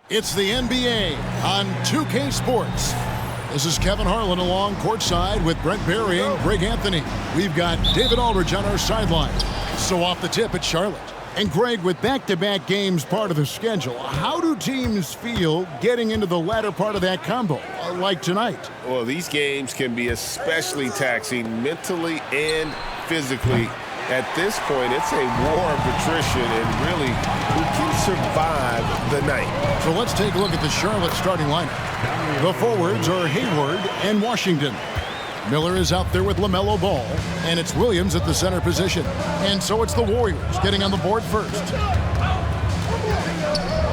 It's the NBA on 2K Sports. This is Kevin Harlan along courtside with Brent Barry and Greg Anthony. We've got David Aldridge on our sideline. So off the tip, it's Charlotte. And Greg, with back-to-back games part of the schedule, how do teams feel getting into the latter part of that combo, like tonight? Well, these games can be especially taxing mentally and physically. At this point, it's a war of attrition, and really, who can survive the night? So let's take a look at the Charlotte starting lineup. The forwards are Hayward and Washington. Miller is out there with LaMelo Ball, and it's Williams at the center position. And so it's the Warriors getting on the board first.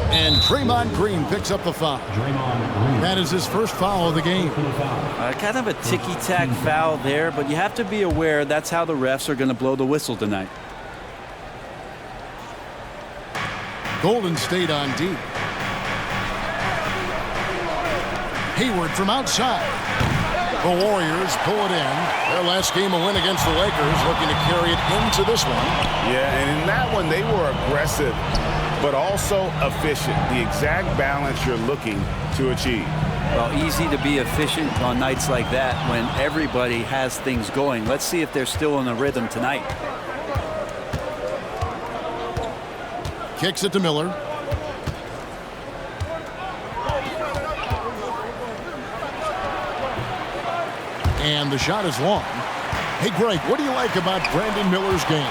And Draymond Green picks up the foul. That is his first foul of the game. Kind of a ticky-tack foul there, but you have to be aware that's how the refs are going to blow the whistle tonight. Golden State on D. Hayward from outside. The Warriors pull it in. Their last game a win against the Lakers, looking to carry it into this one. Yeah, and in that one, they were aggressive, but also efficient. The exact balance you're looking to achieve. Well, easy to be efficient on nights like that when everybody has things going. Let's see if they're still in a rhythm tonight. Kicks it to Miller. And the shot is long. Hey, Greg, what do you like about Brandon Miller's game?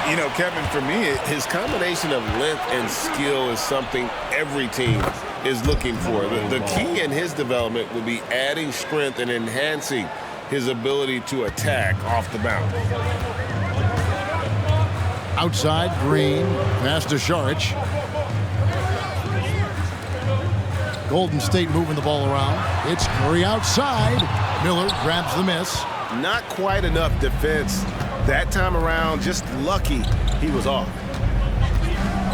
You know, Kevin, for me, his combination of length and skill is something every team is looking for. The key in his development will be adding strength and enhancing his ability to attack off the bounce. Outside, Green. Pass to Saric. Golden State moving the ball around. It's Curry outside. Miller grabs the miss. Not quite enough defense that time around. Just lucky he was off.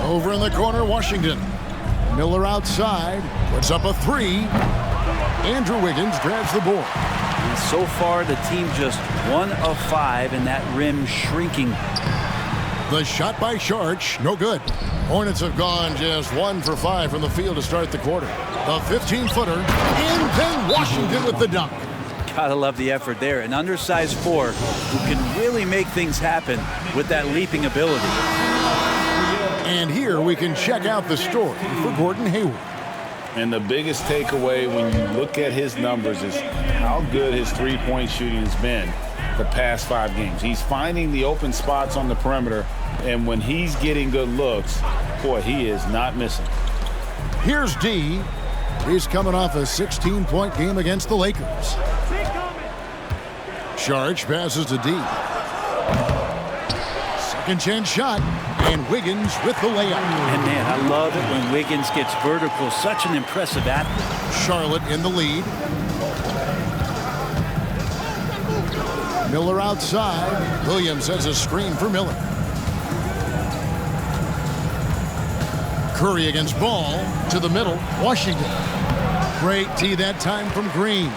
Over in the corner, Washington. Miller outside. Puts up a three. Andrew Wiggins grabs the board. And so far, the team just 1 of 5 in that rim shrinking. The shot by Saric, no good. Hornets have gone just 1 for 5 from the field to start the quarter. The 15-footer, and then Washington with the dunk. Gotta love the effort there. An undersized 4 who can really make things happen with that leaping ability. And here we can check out the story for Gordon Hayward. And the biggest takeaway when you look at his numbers is how good his three-point shooting has been the past 5 games. He's finding the open spots on the perimeter, and when he's getting good looks, boy, he is not missing. Here's D. He's coming off a 16-point game against the Lakers. Saric passes to D. Second chance shot, and Wiggins with the layup. And man, I love it when Wiggins gets vertical. Such an impressive athlete. Charlotte in the lead. Miller outside. Williams has a screen for Miller. Curry against Ball to the middle. Washington. Great D that time from Green.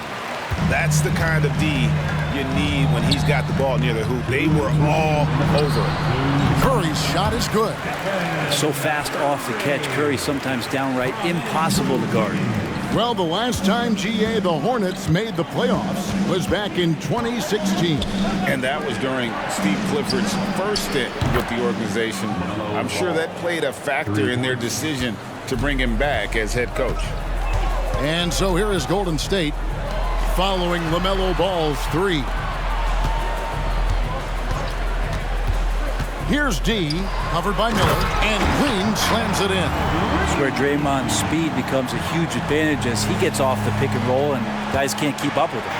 That's the kind of D you need when he's got the ball near the hoop. They were all over it. Curry's shot is good. So fast off the catch. Curry sometimes downright impossible to guard. Well, the last time, GA, the Hornets made the playoffs was back in 2016. And that was during Steve Clifford's first stint with the organization. I'm sure that played a factor in their decision to bring him back as head coach. And so here is Golden State following LaMelo Ball's 3. Here's D, covered by Miller, and Green slams it in. That's where Draymond's speed becomes a huge advantage as he gets off the pick and roll and guys can't keep up with him.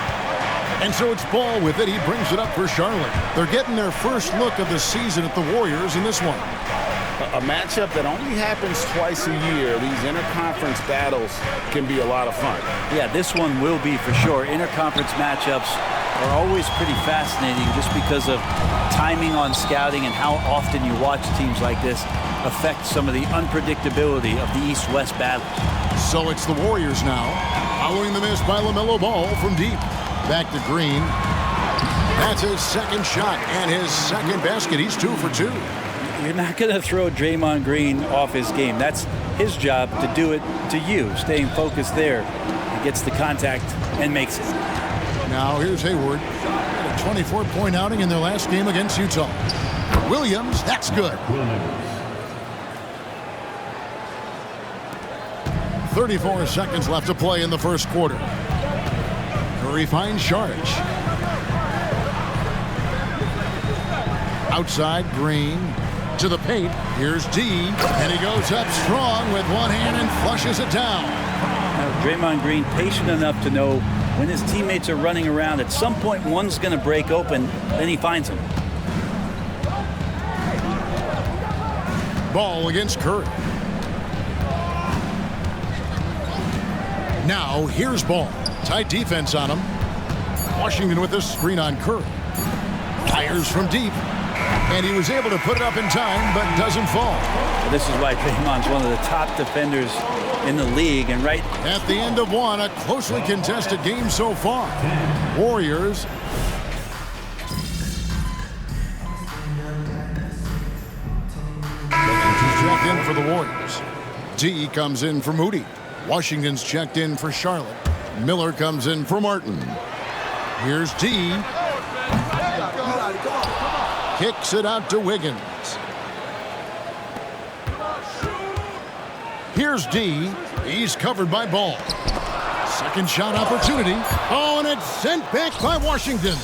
And so it's Ball with it. He brings it up for Charlotte. They're getting their first look of the season at the Warriors in this one. A matchup that only happens twice a year. These interconference battles can be a lot of fun. Yeah, this one will be for sure. Interconference matchups are always pretty fascinating just because of timing on scouting and how often you watch teams like this affect some of the unpredictability of the East-West battle. So it's the Warriors now, following the miss by LaMelo Ball from deep. Back to Green. That's his second shot and his second basket. He's 2 for 2. You're not going to throw Draymond Green off his game. That's his job to do it to you, staying focused there. He gets the contact and makes it. Now here's Hayward. A 24-point outing in their last game against Utah. Williams, that's good. 34 seconds left to play in the first quarter. Curry finds Sharge. Outside, Green to the paint. Here's D, and he goes up strong with one hand and flushes it down. Now, Draymond Green patient enough to know when his teammates are running around, at some point one's going to break open, then he finds him. Ball against Curry. Now here's Ball. Tight defense on him. Washington with this screen on Curry. Fires from deep. And he was able to put it up in time, but doesn't fall. This is why Draymond's one of the top defenders in the league. And right at the end of one, a closely contested game so far. Warriors checked in for the Warriors. D comes in for Moody. Washington's checked in for Charlotte. Miller comes in for Martin. Here's D. Kicks it out to Wiggins. Here's D. He's covered by Ball. Second shot opportunity. Oh, and it's sent back by Washington.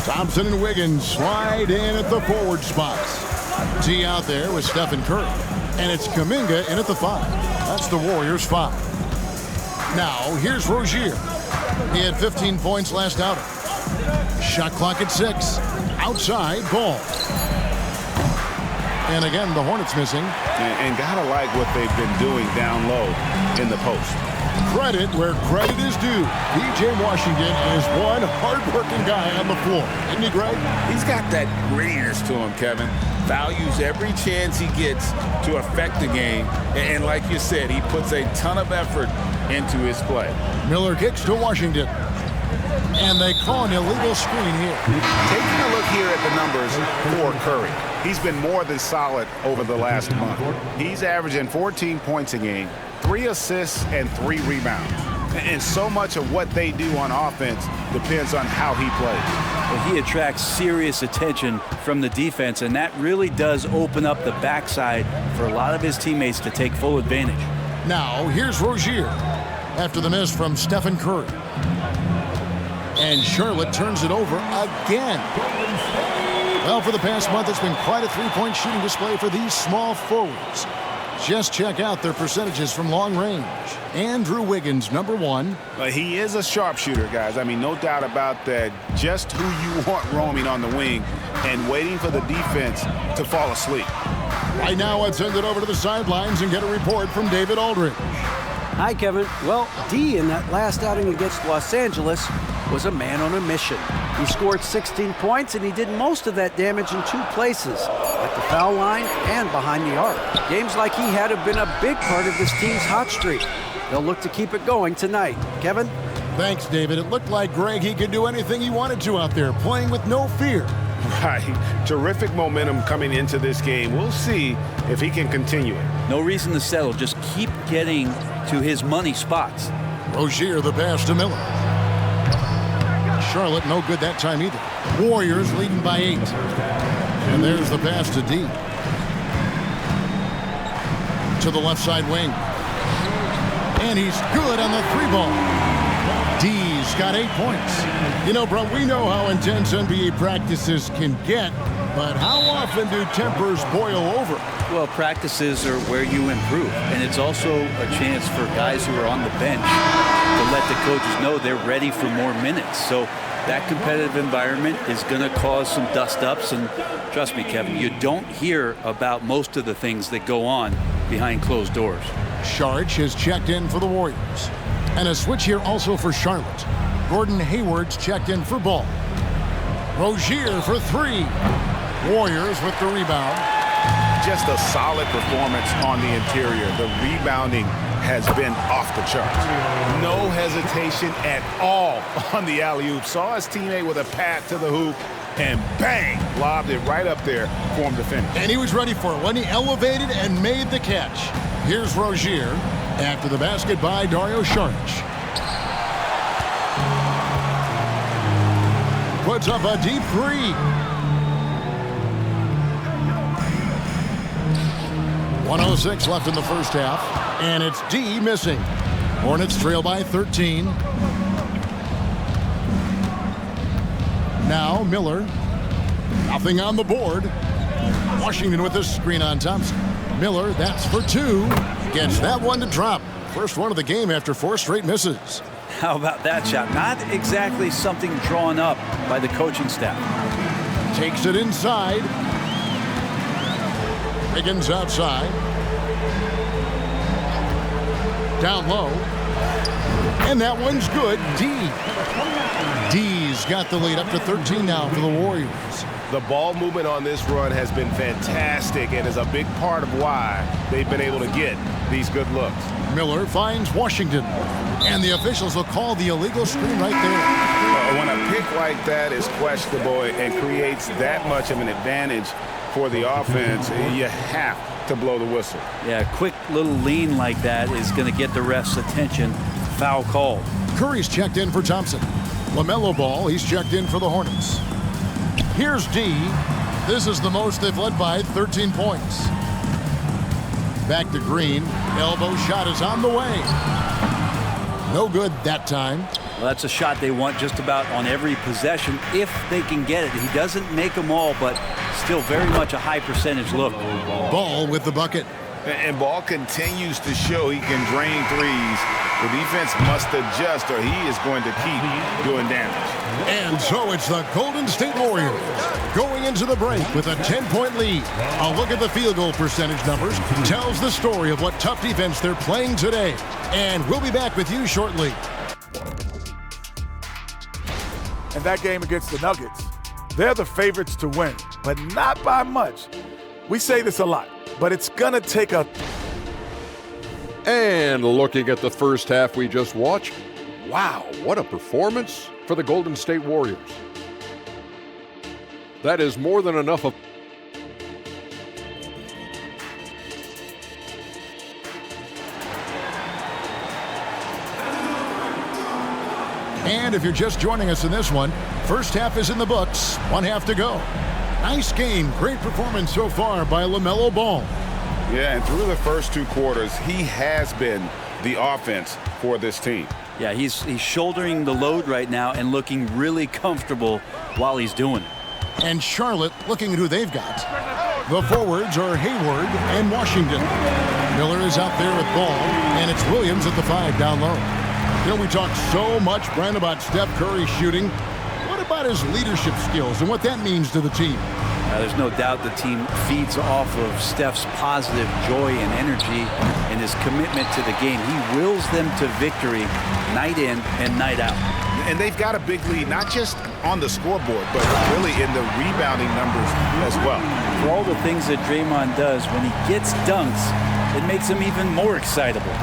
Thompson and Wiggins slide in at the forward spots. D out there with Stephen Curry. And it's Kuminga in at the 5. That's the Warriors' 5. Now, here's Rozier. He had 15 points last outing. Shot clock at 6. Outside, Ball. And again, the Hornets missing. And gotta like what they've been doing down low in the post. Credit where credit is due. P.J. Washington is one hard-working guy on the floor. Isn't he, Greg? He's got that grittiness to him, Kevin. Values every chance he gets to affect the game. And like you said, he puts a ton of effort into his play. Miller kicks to Washington. And they call an illegal screen here. Taking a look here at the numbers for Curry. He's been more than solid over the last month. He's averaging 14 points a game, 3 assists, and 3 rebounds. And so much of what they do on offense depends on how he plays. Well, he attracts serious attention from the defense, and that really does open up the backside for a lot of his teammates to take full advantage. Now, here's Rozier after the miss from Stephen Curry. And Charlotte turns it over again. Well, for the past month, it's been quite a three-point shooting display for these small forwards. Just check out their percentages from long range. Andrew Wiggins, number 1. He is a sharpshooter, guys. I mean, no doubt about that. Just who you want roaming on the wing and waiting for the defense to fall asleep. Right now, let's send it over to the sidelines and get a report from David Aldridge. Hi, Kevin. Well, D in that last outing against Los Angeles was a man on a mission. He scored 16 points, and he did most of that damage in 2 places, at the foul line and behind the arc. Games like he had have been a big part of this team's hot streak. They'll look to keep it going tonight. Kevin? Thanks, David. It looked like Greg, he could do anything he wanted to out there, playing with no fear. Right. Terrific momentum coming into this game. We'll see if he can continue it. No reason to settle. Just keep getting to his money spots. Rozier, the pass to Miller. Charlotte, no good that time either. Warriors leading by 8. And there's the pass to D. To the left side wing. And he's good on the 3-ball. D's got 8 points. You know, bro, we know how intense NBA practices can get, but how often do tempers boil over? Well, practices are where you improve, and it's also a chance for guys who are on the bench to let the coaches know they're ready for more minutes. So that competitive environment is going to cause some dust-ups, and trust me, Kevin, you don't hear about most of the things that go on behind closed doors. Sharge has checked in for the Warriors. And a switch here also for Charlotte. Gordon Hayward's checked in for Ball. Rozier for 3. Warriors with the rebound. Just a solid performance on the interior. The rebounding has been off the charts. No hesitation at all on the alley-oop. Saw his teammate with a pat to the hoop, and bang, lobbed it right up there for him to finish. And he was ready for it when he elevated and made the catch. Here's Rozier after the basket by Dario Saric. Puts up a deep three. 1:06 left in the first half, and it's D missing. Hornets trail by 13. Now Miller. Nothing on the board. Washington with this screen on Thompson. Miller, that's for two. Gets that one to drop. First one of the game after 4 straight misses. How about that shot? Not exactly something drawn up by the coaching staff. Takes it inside. Higgins outside. Down low. And that one's good. D's got the lead up to 13 now for the Warriors. The ball movement on this run has been fantastic and is a big part of why they've been able to get these good looks. Miller finds Washington, and the officials will call the illegal screen right there. When a pick like that is questionable and creates that much of an advantage for the offense, you have to blow the whistle. Yeah, a quick little lean like that is going to get the ref's attention. Foul called. Curry's checked in for Thompson. LaMelo Ball, he's checked in for the Hornets. Here's D. This is the most they've led by, 13 points. Back to Green. Elbow shot is on the way. No good that time. Well, that's a shot they want just about on every possession if they can get it. He doesn't make them all, but still very much a high percentage look. Ball with the bucket. And Ball continues to show he can drain threes. The defense must adjust or he is going to keep doing damage. And so it's the Golden State Warriors going into the break with a 10-point lead. A look at the field goal percentage numbers tells the story of what tough defense they're playing today. And we'll be back with you shortly. In that game against the Nuggets, they're the favorites to win, but not by much. We say this a lot, but it's gonna take a... And looking at the first half we just watched, wow, what a performance for the Golden State Warriors. That is more than enough of... And if you're just joining us in this one, first half is in the books, 1 half to go. Nice game, great performance so far by LaMelo Ball. Yeah, and through the first 2 quarters, he has been the offense for this team. Yeah, he's shouldering the load right now and looking really comfortable while he's doing it. And Charlotte looking at who they've got. The forwards are Hayward and Washington. Miller is out there with Ball, and it's Williams at the 5 down low. You know, we talk so much, Brent, about Steph Curry shooting. What about his leadership skills and what that means to the team? There's no doubt the team feeds off of Steph's positive joy and energy and his commitment to the game. He wills them to victory night in and night out. And they've got a big lead, not just on the scoreboard, but really in the rebounding numbers as well. For all the things that Draymond does, when he gets dunks, it makes him even more excitable.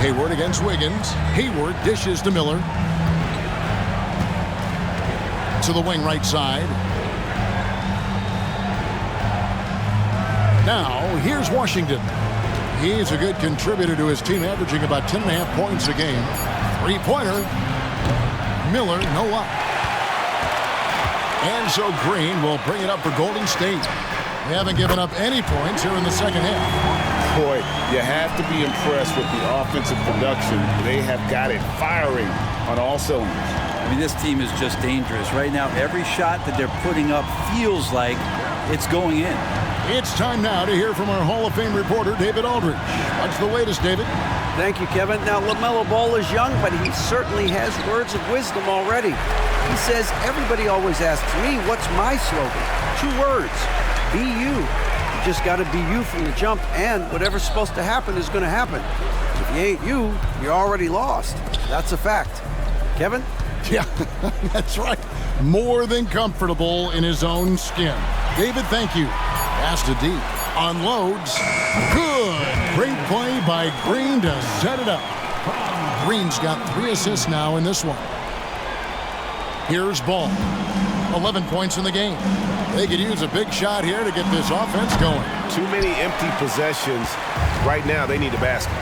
Hayward against Wiggins. Hayward dishes to Miller. To the wing right side. Now, here's Washington. He's a good contributor to his team, averaging about 10.5 points a game. 3-pointer. Miller, no luck. And so Green will bring it up for Golden State. They haven't given up any points here in the second half. Boy, you have to be impressed with the offensive production. They have got it firing on all cylinders. I mean, this team is just dangerous. Right now, every shot that they're putting up feels like it's going in. It's time now to hear from our Hall of Fame reporter, David Aldridge. What's the latest, David? Thank you, Kevin. Now, LaMelo Ball is young, but he certainly has words of wisdom already. He says, everybody always asks me, what's my slogan? 2 words, be you. You just got to be you from the jump, and whatever's supposed to happen is going to happen. If you ain't you, you're already lost. That's a fact. Kevin? Yeah, that's right. More than comfortable in his own skin. David, thank you. Pass to D. Unloads. Good. Great play by Green to set it up. Green's got 3 assists now in this one. Here's Ball. 11 points in the game. They could use a big shot here to get this offense going. Too many empty possessions. Right now, they need a basket.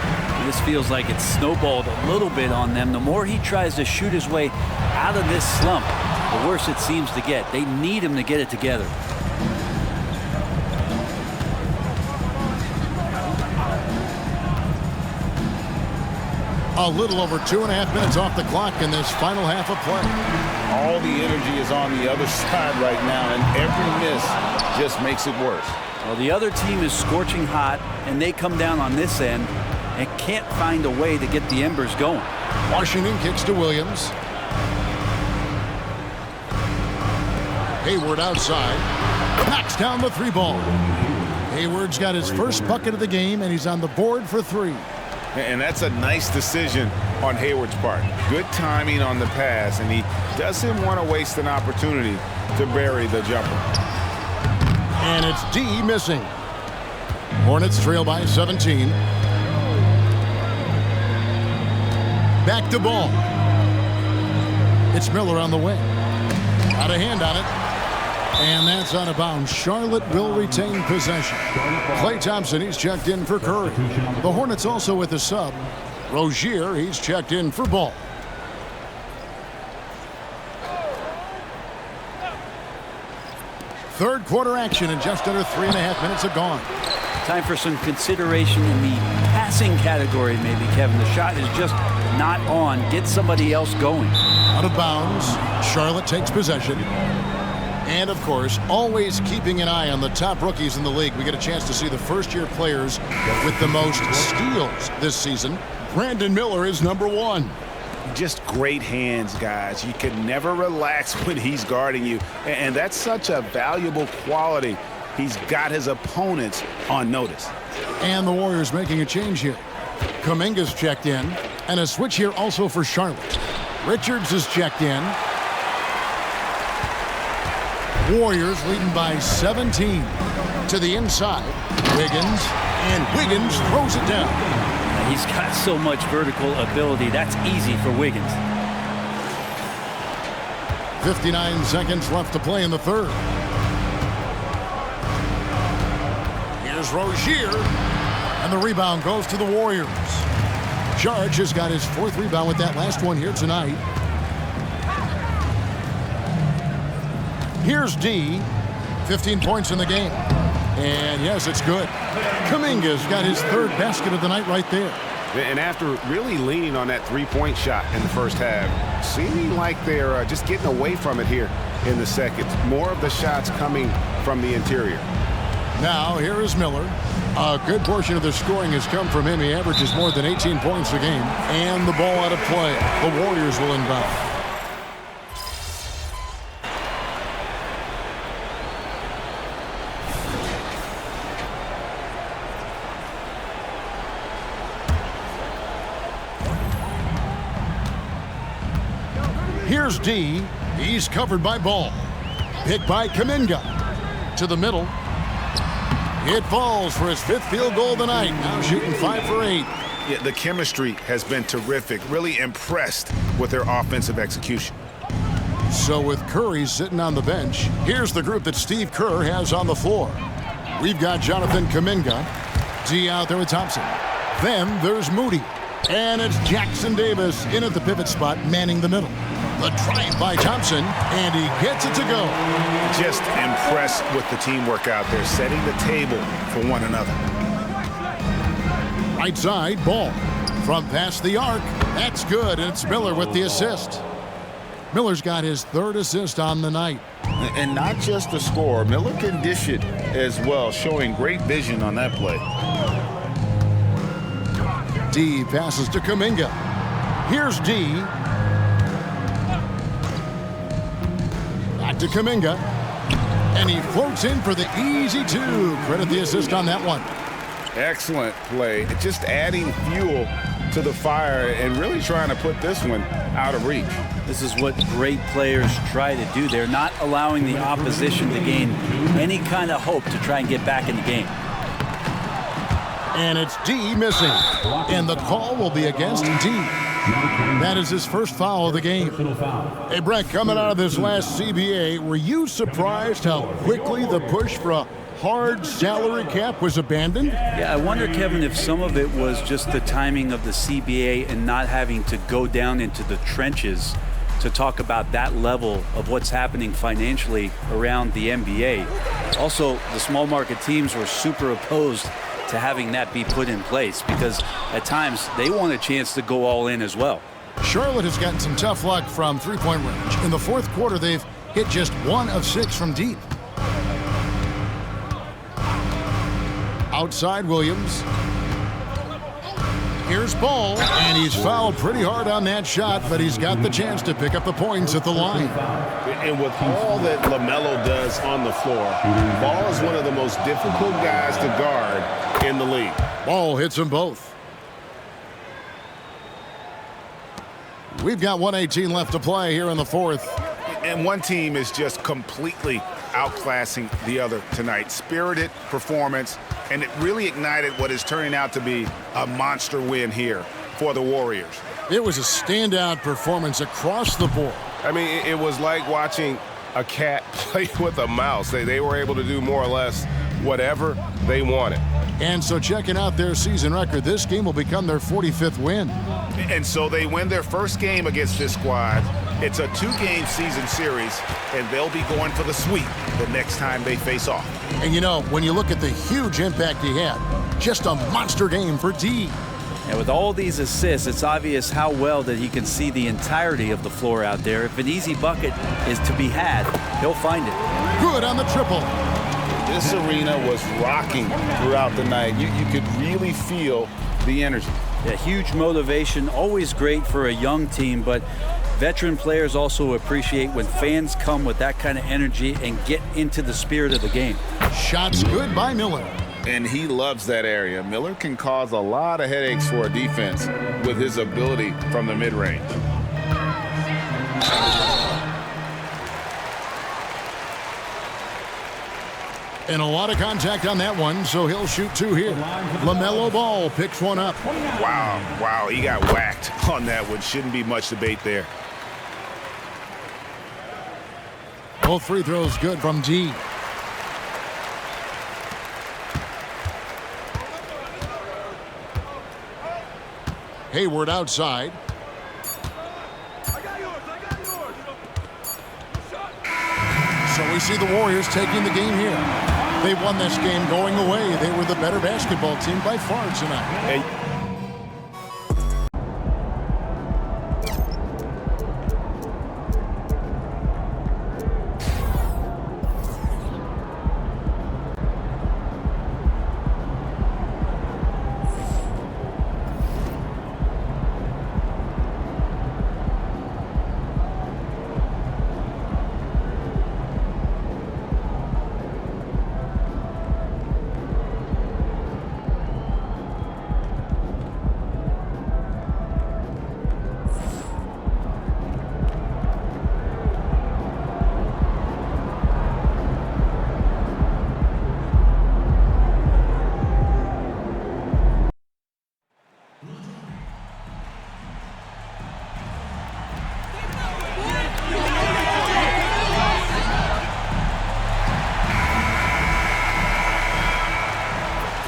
This feels like it's snowballed a little bit on them. The more he tries to shoot his way out of this slump, the worse it seems to get. They need him to get it together. A little over 2.5 minutes off the clock in this final half of play. All the energy is on the other side right now, and every miss just makes it worse. Well, the other team is scorching hot, and they come down on this end and can't find a way to get the embers going. Washington kicks to Williams. Hayward outside. Knocks down the three ball. Hayward's got his first bucket of the game, and he's on the board for 3. And that's a nice decision on Hayward's part. Good timing on the pass, and he doesn't want to waste an opportunity to bury the jumper. And it's D missing. Hornets trail by 17. Back to ball. It's Miller on the wing. Got a hand on it. And that's out of bounds. Charlotte will retain possession. Klay Thompson, he's checked in for Curry. The Hornets also with a sub. Rozier, he's checked in for Ball. Third quarter action in just under 3.5 minutes have gone. Time for some consideration in the passing category, maybe, Kevin. The shot is just not on. Get somebody else going. Out of bounds. Charlotte takes possession. And, of course, always keeping an eye on the top rookies in the league. We get a chance to see the first-year players with the most steals this season. Brandon Miller is number 1. Just great hands, guys. You can never relax when he's guarding you. And that's such a valuable quality. He's got his opponents on notice. And the Warriors making a change here. Kuminga's checked in. And a switch here also for Charlotte. Richards is checked in. Warriors leading by 17. To the inside. Wiggins. And Wiggins throws it down. He's got so much vertical ability. That's easy for Wiggins. 59 seconds left to play in the third. Here's Rozier. And the rebound goes to the Warriors. Jarge has got his 4th rebound with that last one here tonight. Here's D. 15 points in the game. And yes, it's good. Kuminga's got his 3rd basket of the night right there. And after really leaning on that three-point shot in the first half, seeming like they're just getting away from it here in the second. More of the shots coming from the interior. Now, here is Miller. A good portion of the scoring has come from him. He averages more than 18 points a game. And the ball out of play. The Warriors will inbound. Here's D. He's covered by Ball. Picked by Kuminga. To the middle. It falls for his 5th field goal tonight. Now shooting 5 for 8. Yeah, the chemistry has been terrific. Really impressed with their offensive execution. So with Curry sitting on the bench, here's the group that Steve Kerr has on the floor. We've got Jonathan Kuminga. D out there with Thompson. Then there's Moody. And it's Jackson Davis in at the pivot spot, manning the middle. The drive by Thompson, and he gets it to go. Just impressed with the teamwork out there, setting the table for one another. Right side, Ball. From past the arc, that's good, and it's Miller with the assist. Miller's got his 3rd assist on the night. And not just the score, Miller can dish it as well, showing great vision on that play. D passes to Kuminga. Here's D. Back to Kuminga. And he floats in for the easy 2. Credit the assist on that one. Excellent play. Just adding fuel to the fire and really trying to put this one out of reach. This is what great players try to do. They're not allowing the opposition to gain any kind of hope to try and get back in the game. And it's D missing. And the call will be against D. That is his first foul of the game. Hey, Brett, coming out of this last CBA, were you surprised how quickly the push for a hard salary cap was abandoned? Yeah, I wonder, Kevin, if some of it was just the timing of the CBA and not having to go down into the trenches to talk about that level of what's happening financially around the NBA. Also, the small market teams were super opposed to having that be put in place because at times they want a chance to go all in as well. Charlotte has gotten some tough luck from three-point range. In the fourth quarter, they've hit just 1 of 6 from deep. Outside Williams. Here's Ball, and he's fouled pretty hard on that shot, but he's got the chance to pick up the points at the line. And with all that LaMelo does on the floor, Ball is one of the most difficult guys to guard in the league. Ball hits them both. We've got 1:18 left to play here in the fourth. And one team is just completely outclassing the other tonight. Spirited performance, and it really ignited what is turning out to be a monster win here for the Warriors. It was a standout performance across the board. I mean, it was like watching a cat play with a mouse. They were able to do more or less whatever they wanted. And so checking out their season record, this game will become their 45th win. And so they win their first game against this squad. It's a 2-game season series, and they'll be going for the sweep the next time they face off. And you know, when you look at the huge impact he had, just a monster game for D. And with all these assists, it's obvious how well that he can see the entirety of the floor out there. If an easy bucket is to be had, he'll find it. Good on the triple. This arena was rocking throughout the night. You could really feel the energy. Yeah, huge motivation, always great for a young team, but veteran players also appreciate when fans come with that kind of energy and get into the spirit of the game. Shots good by Miller. And he loves that area. Miller can cause a lot of headaches for a defense with his ability from the mid-range. And a lot of contact on that one, so he'll shoot 2 here. LaMelo Ball picks one up. Wow, he got whacked on that one. Shouldn't be much debate there. Both free throws good from D. Hayward outside. So we see the Warriors taking the game here. They won this game going away. They were the better basketball team by far tonight.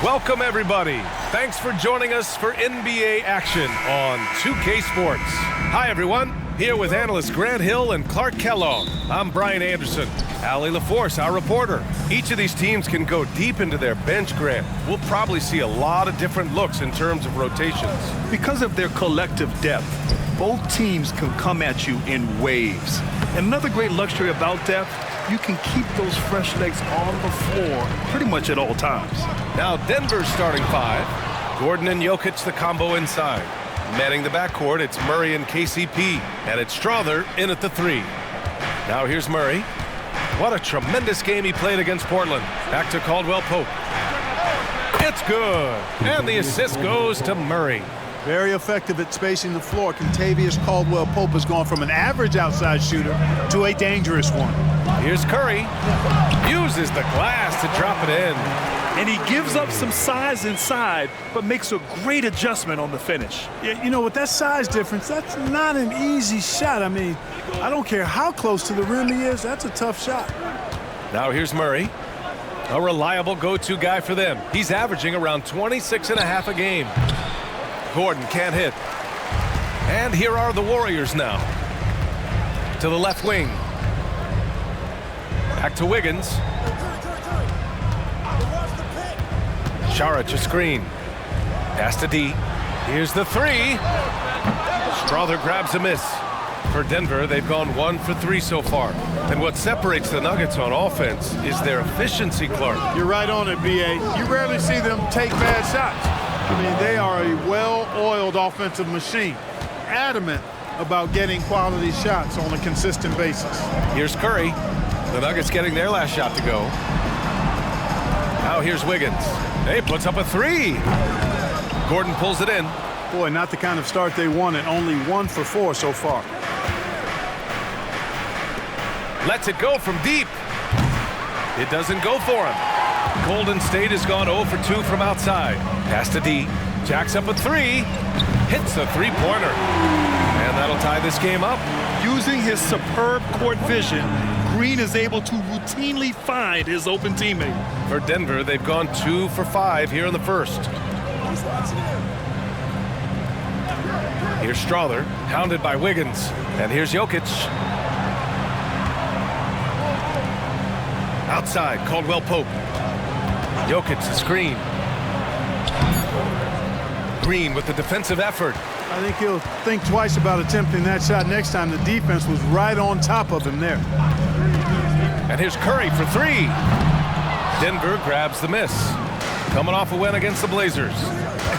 Welcome, everybody. Thanks for joining us for NBA action on 2K Sports. Hi, everyone. Here with analysts Grant Hill and Clark Kellogg. I'm Brian Anderson. Allie LaForce, our reporter. Each of these teams can go deep into their bench, Grant. We'll probably see a lot of different looks in terms of rotations. Because of their collective depth, both teams can come at you in waves. And another great luxury about depth, you can keep those fresh legs on the floor pretty much at all times. Now Denver's starting 5. Gordon and Jokic the combo inside. Manning the backcourt, it's Murray and KCP. And it's Strother in at the 3. Now here's Murray. What a tremendous game he played against Portland. Back to Caldwell Pope. It's good. And the assist goes to Murray. Very effective at spacing the floor. Contavious Caldwell-Pope has gone from an average outside shooter to a dangerous one. Here's Curry. Uses the glass to drop it in. And he gives up some size inside, but makes a great adjustment on the finish. Yeah, you know, with that size difference, that's not an easy shot. I mean, I don't care how close to the rim he is, that's a tough shot. Now here's Murray. A reliable go-to guy for them. He's averaging around 26.5 a game. Gordon can't hit. And here are the Warriors now. To the left wing. Back to Wiggins. Saric a screen. Pass to D. Here's the three. Strother grabs a miss. For Denver, they've gone 1 for 3 so far. And what separates the Nuggets on offense is their efficiency, Clark. You're right on it, B.A. You rarely see them take bad shots. I mean, they are a well-oiled offensive machine. Adamant about getting quality shots on a consistent basis. Here's Curry. The Nuggets getting their last shot to go. Now here's Wiggins. He puts up a three. Gordon pulls it in. Boy, not the kind of start they wanted. Only 1 for 4 so far. Lets it go from deep. It doesn't go for him. Golden State has gone 0 for 2 from outside. Pass to D. Jacks up a three. Hits a three-pointer. And that'll tie this game up. Using his superb court vision, Green is able to routinely find his open teammate. For Denver, they've gone 2 for 5 here in the first. Here's Strother, hounded by Wiggins. And here's Jokic. Outside, Caldwell Pope. Jokic the screen. Green with the defensive effort. I think he'll think twice about attempting that shot next time. The defense was right on top of him there. And here's Curry for three. Denver grabs the miss. Coming off a win against the Blazers.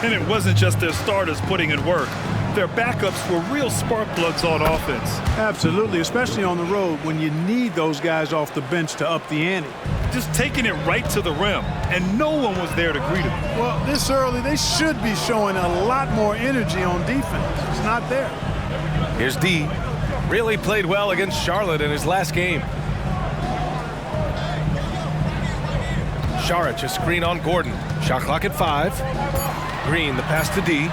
And it wasn't just their starters putting in work. Their backups were real spark plugs on offense. Absolutely, especially on the road when you need those guys off the bench to up the ante. Just taking it right to the rim, and no one was there to greet him. Well, this early, they should be showing a lot more energy on defense. It's not there. Here's D. Really played well against Charlotte in his last game. Saric a screen on Gordon. Shot clock at 5. Green, the pass to D.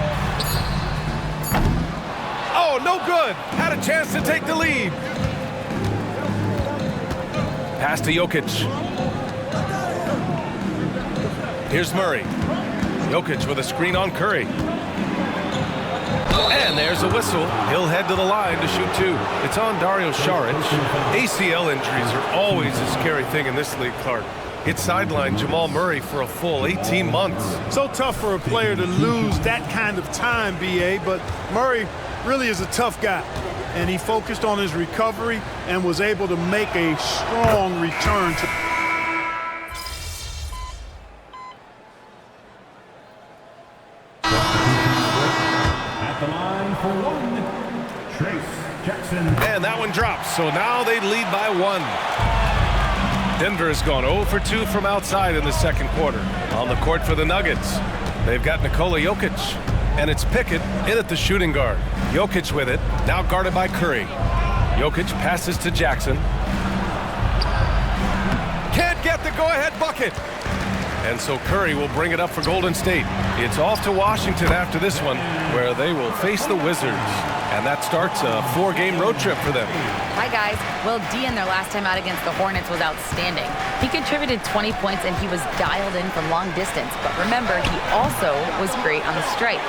Oh, no good. Had a chance to take the lead. Pass to Jokic. Here's Murray. Jokic with a screen on Curry. And there's a whistle. He'll head to the line to shoot 2. It's on Dario Saric. ACL injuries are always a scary thing in this league, Clark. It sidelined Jamal Murray for a full 18 months. So tough for a player to lose that kind of time, B.A., but Murray really is a tough guy. And he focused on his recovery and was able to make a strong return to... At the line for 1, Trace Jackson. And that one drops, so now they lead by 1. Denver has gone 0 for 2 from outside in the second quarter. On the court for the Nuggets, they've got Nikola Jokic, and it's Pickett in at the shooting guard. Jokic with it, now guarded by Curry. Jokic passes to Jackson. Can't get the go-ahead bucket. And so Curry will bring it up for Golden State. It's off to Washington after this one, where they will face the Wizards. And that starts a 4-game road trip for them. Hi, guys. Well, D in their last time out against the Hornets was outstanding. He contributed 20 points, and he was dialed in from long distance. But remember, he also was great on the stripe.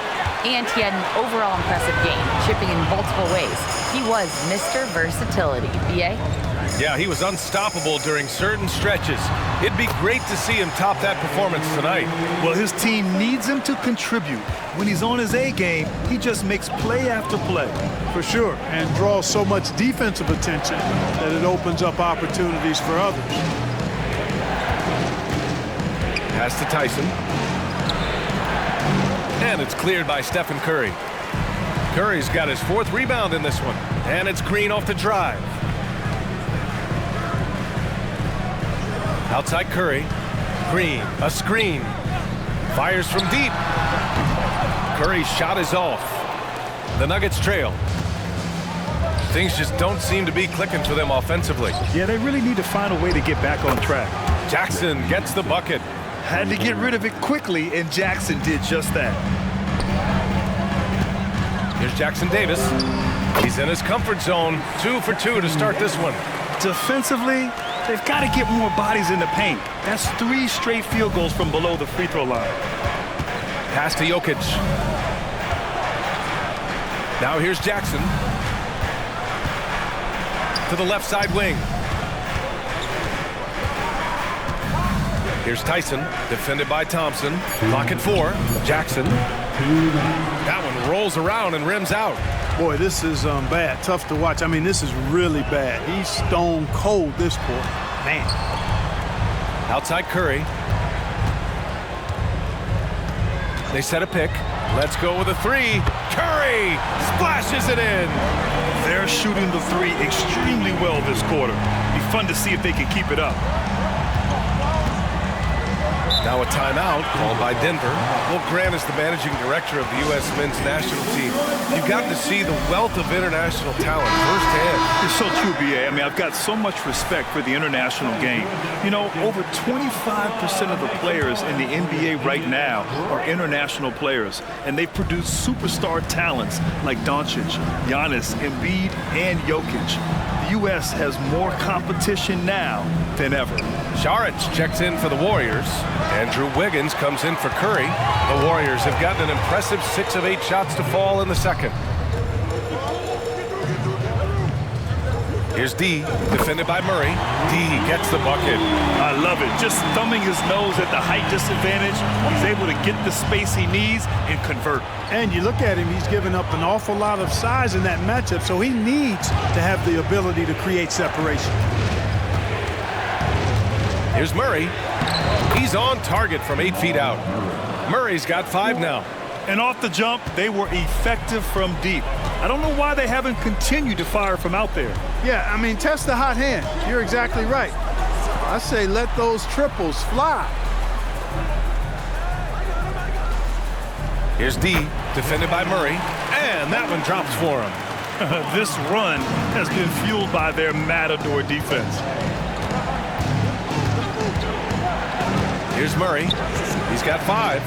And he had an overall impressive game, chipping in multiple ways. He was Mr. Versatility. B.A.? Yeah, he was unstoppable during certain stretches. It'd be great to see him top that performance tonight. Well, his team needs him to contribute. When he's on his A game, he just makes play after play. For sure, and draws so much defensive attention that it opens up opportunities for others. Pass to Tyson. And it's cleared by Stephen Curry. Curry's got his 4th rebound in this one. And it's Green off the drive. Outside Curry. Green, a screen. Fires from deep. Curry's shot is off. The Nuggets trail. Things just don't seem to be clicking for them offensively. Yeah, they really need to find a way to get back on track. Jackson gets the bucket. Had to get rid of it quickly, and Jackson did just that. Here's Jackson Davis. He's in his comfort zone. 2 for 2 to start this one. Defensively, they've got to get more bodies in the paint. That's 3 straight field goals from below the free throw line. Pass to Jokic. Now here's Jackson. To the left side wing. Here's Tyson, defended by Thompson. Clock at 4. Jackson. That one rolls around and rims out. Boy, this is bad. Tough to watch. I mean, this is really bad. He's stone cold this quarter. Man. Outside Curry. They set a pick. Let's go with a 3. Curry splashes it in. They're shooting the 3 extremely well this quarter. Be fun to see if they can keep it up. Now a timeout called by Denver. Well, Grant is the managing director of the U.S. men's national team. You've gotten to see the wealth of international talent firsthand. It's so true, B.A. I mean, I've got so much respect for the international game. You know, over 25% of the players in the NBA right now are international players, and they've produced superstar talents like Doncic, Giannis, Embiid, and Jokic. The U.S. has more competition now than ever. Saric checks in for the Warriors. Andrew Wiggins comes in for Curry. The Warriors have gotten an impressive 6 of 8 shots to fall in the second. Here's D, defended by Murray. D gets the bucket. I love it. Just thumbing his nose at the height disadvantage. He's able to get the space he needs and convert. And you look at him, he's given up an awful lot of size in that matchup, so he needs to have the ability to create separation. Here's Murray. He's on target from 8 feet out. Murray's got 5 now. And off the jump, they were effective from deep. I don't know why they haven't continued to fire from out there. Yeah, I mean, test the hot hand. You're exactly right. I say let those triples fly. Here's D, defended by Murray. And that one drops for him. This run has been fueled by their matador defense. Here's Murray. He's got 5.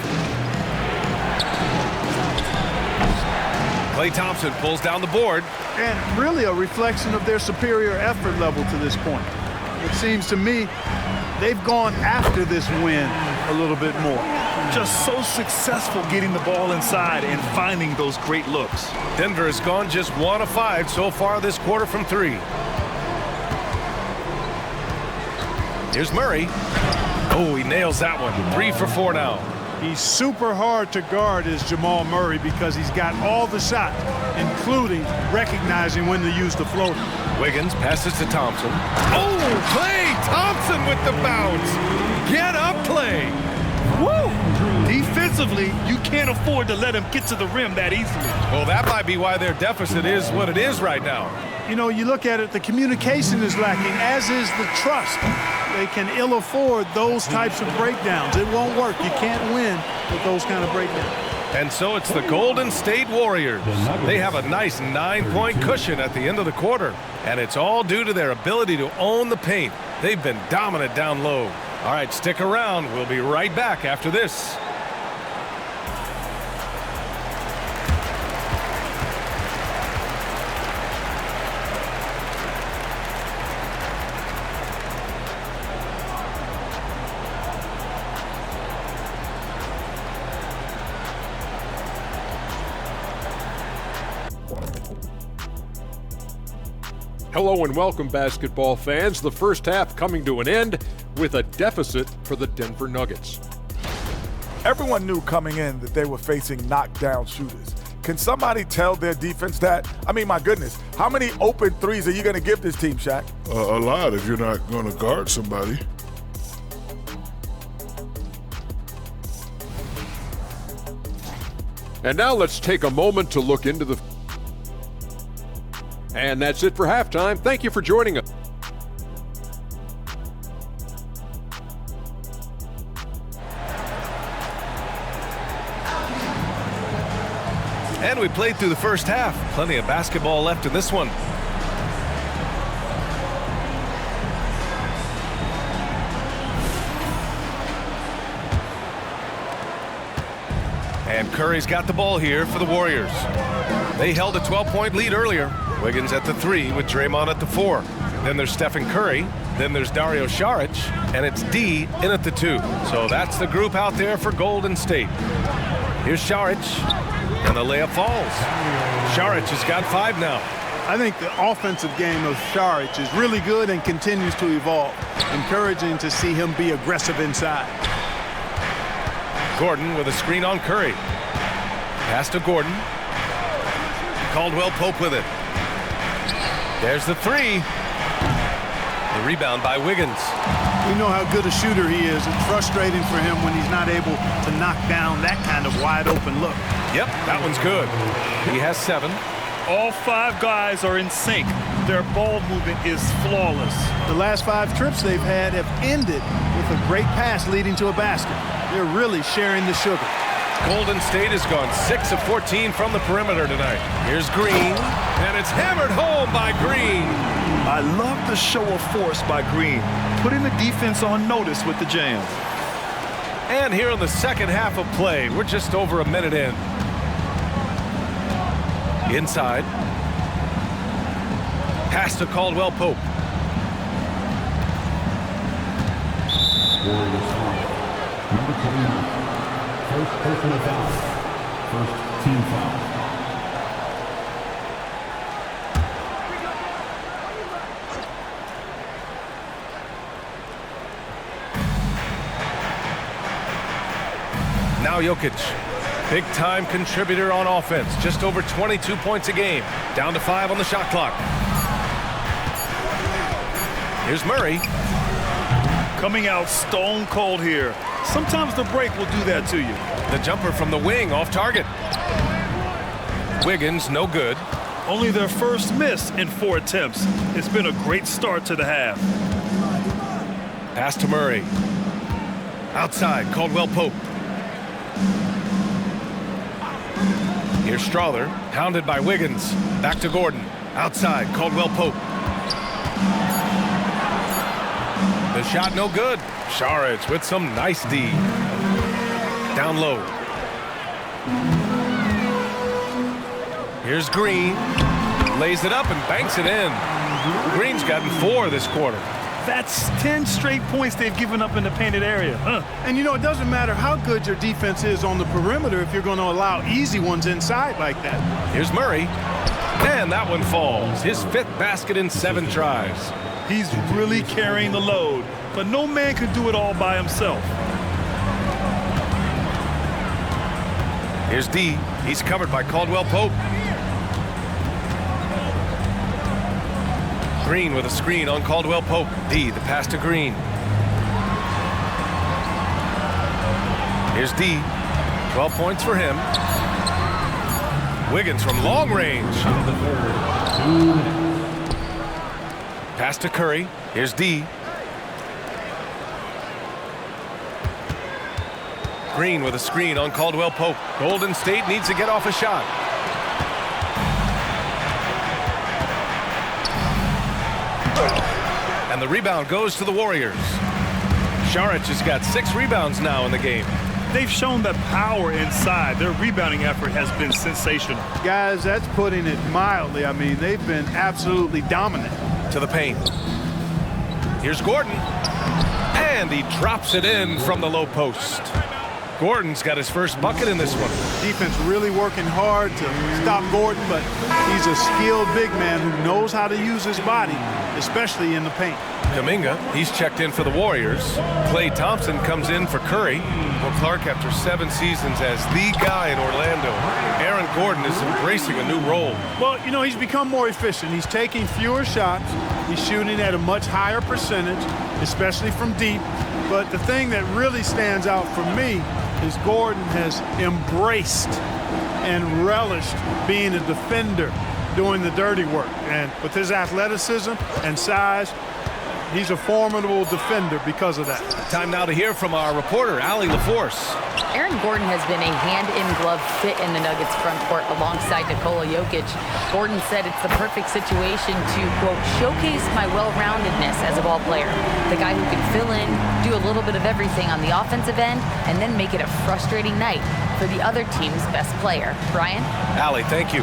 Klay Thompson pulls down the board. And really a reflection of their superior effort level to this point. It seems to me they've gone after this win a little bit more. Just so successful getting the ball inside and finding those great looks. Denver has gone just 1 of 5 so far this quarter from 3. Here's Murray. Oh, he nails that one. 3 for 4 now. He's super hard to guard is Jamal Murray because he's got all the shots, including recognizing when to use the floater. Wiggins passes to Thompson. Oh, Klay Thompson with the bounce. Get up, Klay. Woo! Defensively, you can't afford to let him get to the rim that easily. Well, that might be why their deficit is what it is right now. You know, you look at it, the communication is lacking, as is the trust. They can ill afford those types of breakdowns. It won't work. You can't win with those kind of breakdowns. And so it's the Golden State Warriors. They have a nice 9-point cushion at the end of the quarter. And it's all due to their ability to own the paint. They've been dominant down low. All right, stick around. We'll be right back after this. Hello and welcome, basketball fans. The first half coming to an end with a deficit for the Denver Nuggets. Everyone knew coming in that they were facing knockdown shooters. Can somebody tell their defense that? I mean, my goodness, how many open threes are you going to give this team, Shaq? A lot if you're not going to guard somebody. And now let's take a moment to look into the... And that's it for halftime. Thank you for joining us. And we played through the first half. Plenty of basketball left in this one. Curry's got the ball here for the Warriors. They held a 12-point lead earlier. Wiggins at the 3 with Draymond at the 4. Then there's Stephen Curry. Then there's Dario Saric. And it's D in at the 2. So that's the group out there for Golden State. Here's Saric. And the layup falls. Saric has got 5 now. I think the offensive game of Saric is really good and continues to evolve. Encouraging to see him be aggressive inside. Gordon with a screen on Curry. Pass to Gordon. Caldwell Pope with it. There's the 3. The rebound by Wiggins. We know how good a shooter he is. It's frustrating for him when he's not able to knock down that kind of wide open look. Yep, that one's good. He has 7. All 5 guys are in sync. Their ball movement is flawless. The last 5 trips they've had have ended with a great pass leading to a basket. They're really sharing the sugar. Golden State has gone 6 of 14 from the perimeter tonight. Here's Green, and it's hammered home by Green. I love the show of force by Green, putting the defense on notice with the jam. And here in the second half of play, we're just over a minute in. Inside. Pass to Caldwell Pope. Number 29. First personal foul. First team foul. Now Jokic, big-time contributor on offense. Just over 22 points a game. Down to 5 on the shot clock. Here's Murray. Coming out stone cold here. Sometimes the break will do that to you. The jumper from the wing off target. Wiggins, no good. Only their first miss in 4 attempts. It's been a great start to the half. Pass to Murray. Outside, Caldwell Pope. Here's Strawther, hounded by Wiggins. Back to Gordon. Outside, Caldwell Pope. The shot no good. Saric with some nice D. Down low. Here's Green. Lays it up and banks it in. Green's gotten 4 this quarter. That's 10 straight points they've given up in the painted area. And you know, it doesn't matter how good your defense is on the perimeter if you're going to allow easy ones inside like that. Here's Murray. And that one falls. His 5th basket in 7 tries. He's really carrying the load, but no man could do it all by himself. Here's D. He's covered by Caldwell Pope. Green with a screen on Caldwell Pope. D, the pass to Green. Here's D. 12 points for him. Wiggins from long range. Pass to Curry. Here's D. Green with a screen on Caldwell Pope. Golden State needs to get off a shot. And the rebound goes to the Warriors. Saric has got 6 rebounds now in the game. They've shown that power inside. Their rebounding effort has been sensational. Guys, that's putting it mildly. I mean, they've been absolutely dominant. To the paint. Here's Gordon. And he drops it in from the low post. Gordon's got his first bucket in this one. Defense really working hard to stop Gordon, but he's a skilled big man who knows how to use his body, especially in the paint. Kuminga, he's checked in for the Warriors. Klay Thompson comes in for Curry. Well, Clark, after 7 seasons as the guy in Orlando, Aaron Gordon is embracing a new role. Well, you know, he's become more efficient. He's taking fewer shots. He's shooting at a much higher percentage, especially from deep. But the thing that really stands out for me is Gordon has embraced and relished being a defender, doing the dirty work. And with his athleticism and size, he's a formidable defender because of that. Time now to hear from our reporter, Allie LaForce. Aaron Gordon has been a hand-in-glove fit in the Nuggets front court alongside Nikola Jokic. Gordon said it's the perfect situation to, quote, showcase my well-roundedness as a ball player. The guy who can fill in, do a little bit of everything on the offensive end, and then make it a frustrating night for the other team's best player. Brian? Allie, thank you.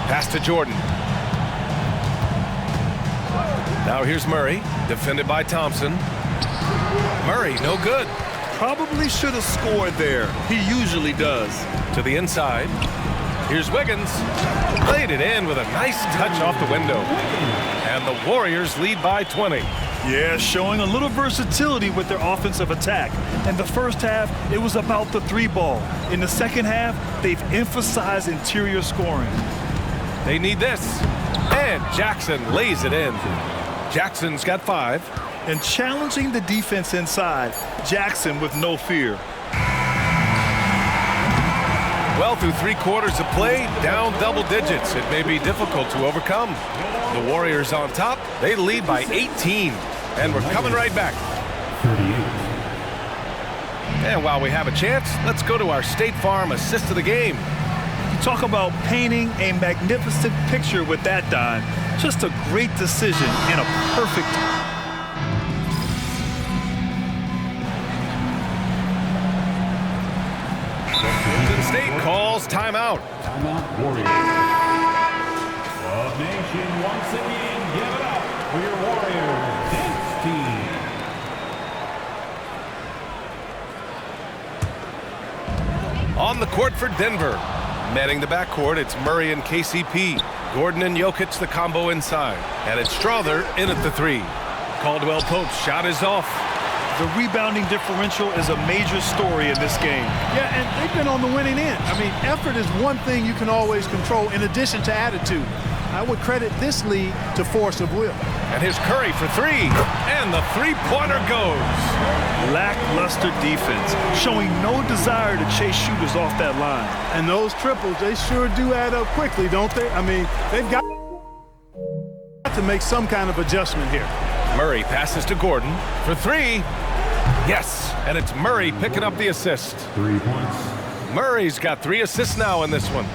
Pass to Jordan. Now here's Murray, defended by Thompson. Murray, no good. Probably should have scored there. He usually does. To the inside. Here's Wiggins. Played it in with a nice touch off the window. And the Warriors lead by 20. Yeah, showing a little versatility with their offensive attack. In the first half, it was about the three ball. In the second half, they've emphasized interior scoring. They need this. And Jackson lays it in. Jackson's got 5. And challenging the defense inside, Jackson with no fear. Well, through 3 quarters of play, down double digits. It may be difficult to overcome. The Warriors on top. They lead by 18. And we're coming right back. 38. And while we have a chance, let's go to our State Farm assist of the game. You talk about painting a magnificent picture with that, Don. Just a great decision and a perfect. State calls timeout. Timeout, Warriors. Club Nation, once again, give it up for your Warriors dance team. On the court for Denver. Manning the backcourt, it's Murray and KCP. Gordon and Jokic, the combo inside. And it's Strother in at the 3. Caldwell Pope's shot is off. The rebounding differential is a major story in this game. Yeah, and they've been on the winning end. I mean, effort is one thing you can always control in addition to attitude. I would credit this lead to force of will. And here's Curry for 3. And the three-pointer goes. Lackluster defense, showing no desire to chase shooters off that line. And those triples, they sure do add up quickly, don't they? I mean, they've got to make some kind of adjustment here. Murray passes to Gordon for 3. Yes, and it's Murray picking up the assist. 3 points. Murray's got 3 assists now in this one.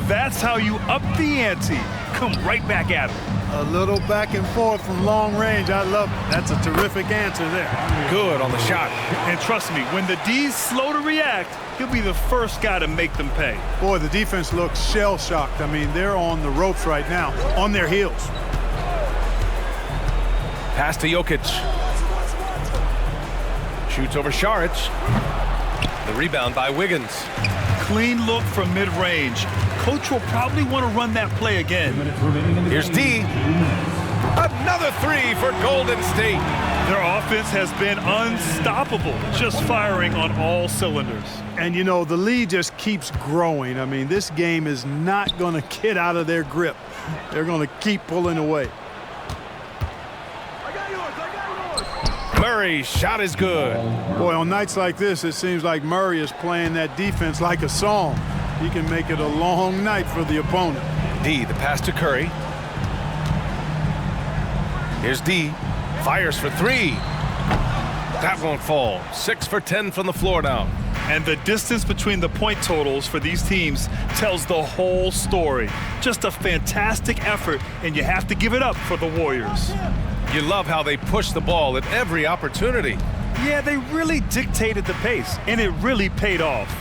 That's how you up the ante. Come right back at him. A little back and forth from long range. I love it. That's a terrific answer there. Good on the shot. And trust me, when the D's slow to react, he'll be the first guy to make them pay. Boy, the defense looks shell-shocked. I mean, they're on the ropes right now, on their heels. Pass to Jokic. Shoots over Šarić. The rebound by Wiggins. Clean look from mid-range. Coach will probably want to run that play again. Here's D. Another 3 for Golden State. Their offense has been unstoppable, just firing on all cylinders. And, you know, the lead just keeps growing. I mean, this game is not going to get out of their grip. They're going to keep pulling away. Murray's shot is good. Boy, on nights like this, it seems like Murray is playing that defense like a song. He can make it a long night for the opponent. D, the pass to Curry. Here's D. Fires for 3. That won't fall. 6 for 10 from the floor now. And the distance between the point totals for these teams tells the whole story. Just a fantastic effort, and you have to give it up for the Warriors. You love how they push the ball at every opportunity. Yeah, they really dictated the pace, and it really paid off.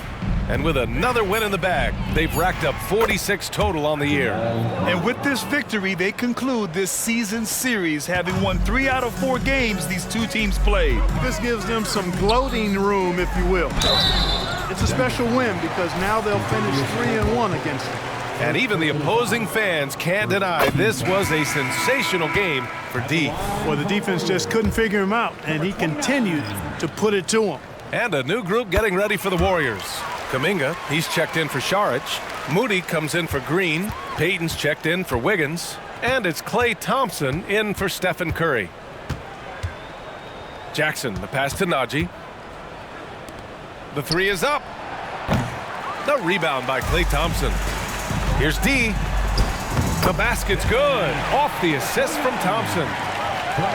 And with another win in the bag, they've racked up 46 total on the year. And with this victory, they conclude this season series, having won 3 out of 4 games these two teams played. This gives them some gloating room, if you will. It's a special win because now they'll finish 3-1 against them. And even the opposing fans can't deny this was a sensational game for D. Well, the defense just couldn't figure him out, and he continued to put it to him. And a new group getting ready for the Warriors. Kuminga, he's checked in for Šarić. Moody comes in for Green. Payton's checked in for Wiggins. And it's Klay Thompson in for Stephen Curry. Jackson, the pass to Najee. The 3 is up. The rebound by Klay Thompson. Here's D. The basket's good. Off the assist from Thompson.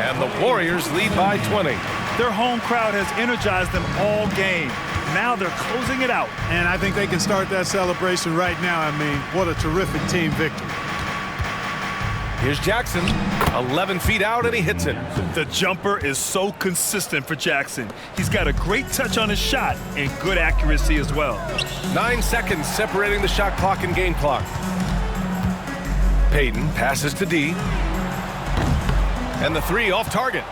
And the Warriors lead by 20. Their home crowd has energized them all game. Now they're closing it out. And I think they can start that celebration right now. I mean, what a terrific team victory. Here's Jackson, 11 feet out, and he hits it. The jumper is so consistent for Jackson. He's got a great touch on his shot and good accuracy as well. 9 seconds separating the shot clock and game clock. Payton passes to D. And the three off target.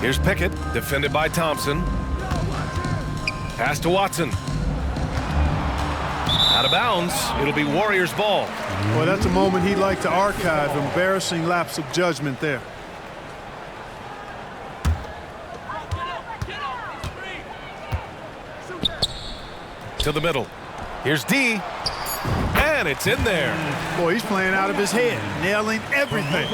Here's Pickett, defended by Thompson. Pass to Watson. Out of bounds. It'll be Warriors ball. Well, that's a moment he'd like to archive. Embarrassing lapse of judgment there. To the middle. Here's D. And it's in there. Boy, he's playing out of his head, nailing everything.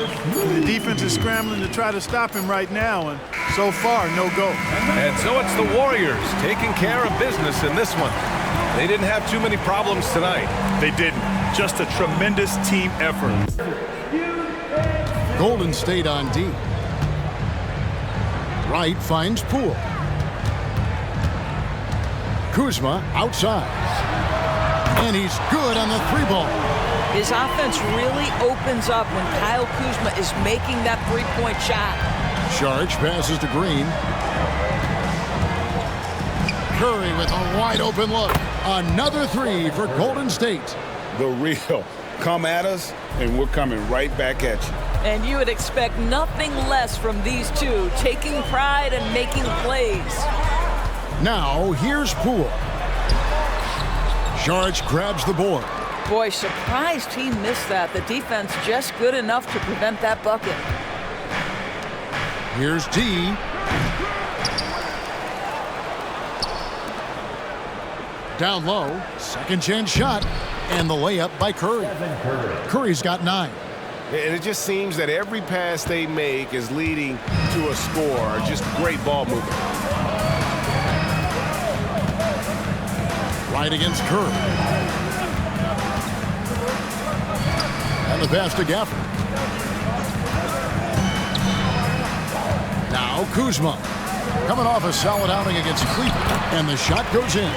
The defense is scrambling to try to stop him right now, and so far, no go. And so it's the Warriors taking care of business in this one. They didn't have too many problems tonight. They didn't. Just a tremendous team effort. Golden State on D. Wright finds Poole. Kuzma outside. And he's good on the three ball. His offense really opens up when Kyle Kuzma is making that three-point shot. Saric passes to Green. Curry with a wide open look. Another three for Golden State. The real. Come at us, and we're coming right back at you. And you would expect nothing less from these two, taking pride and making plays. Now, here's Poole. Saric grabs the board. Boy, surprised he missed that. The defense just good enough to prevent that bucket. Here's D. Down low, second chance shot, and the layup by Curry. Curry's got 9. And it just seems that every pass they make is leading to a score. Just great ball movement. Right against Curry. And the pass to Gafford. Now Kuzma. Coming off a solid outing against Cleveland. And the shot goes in.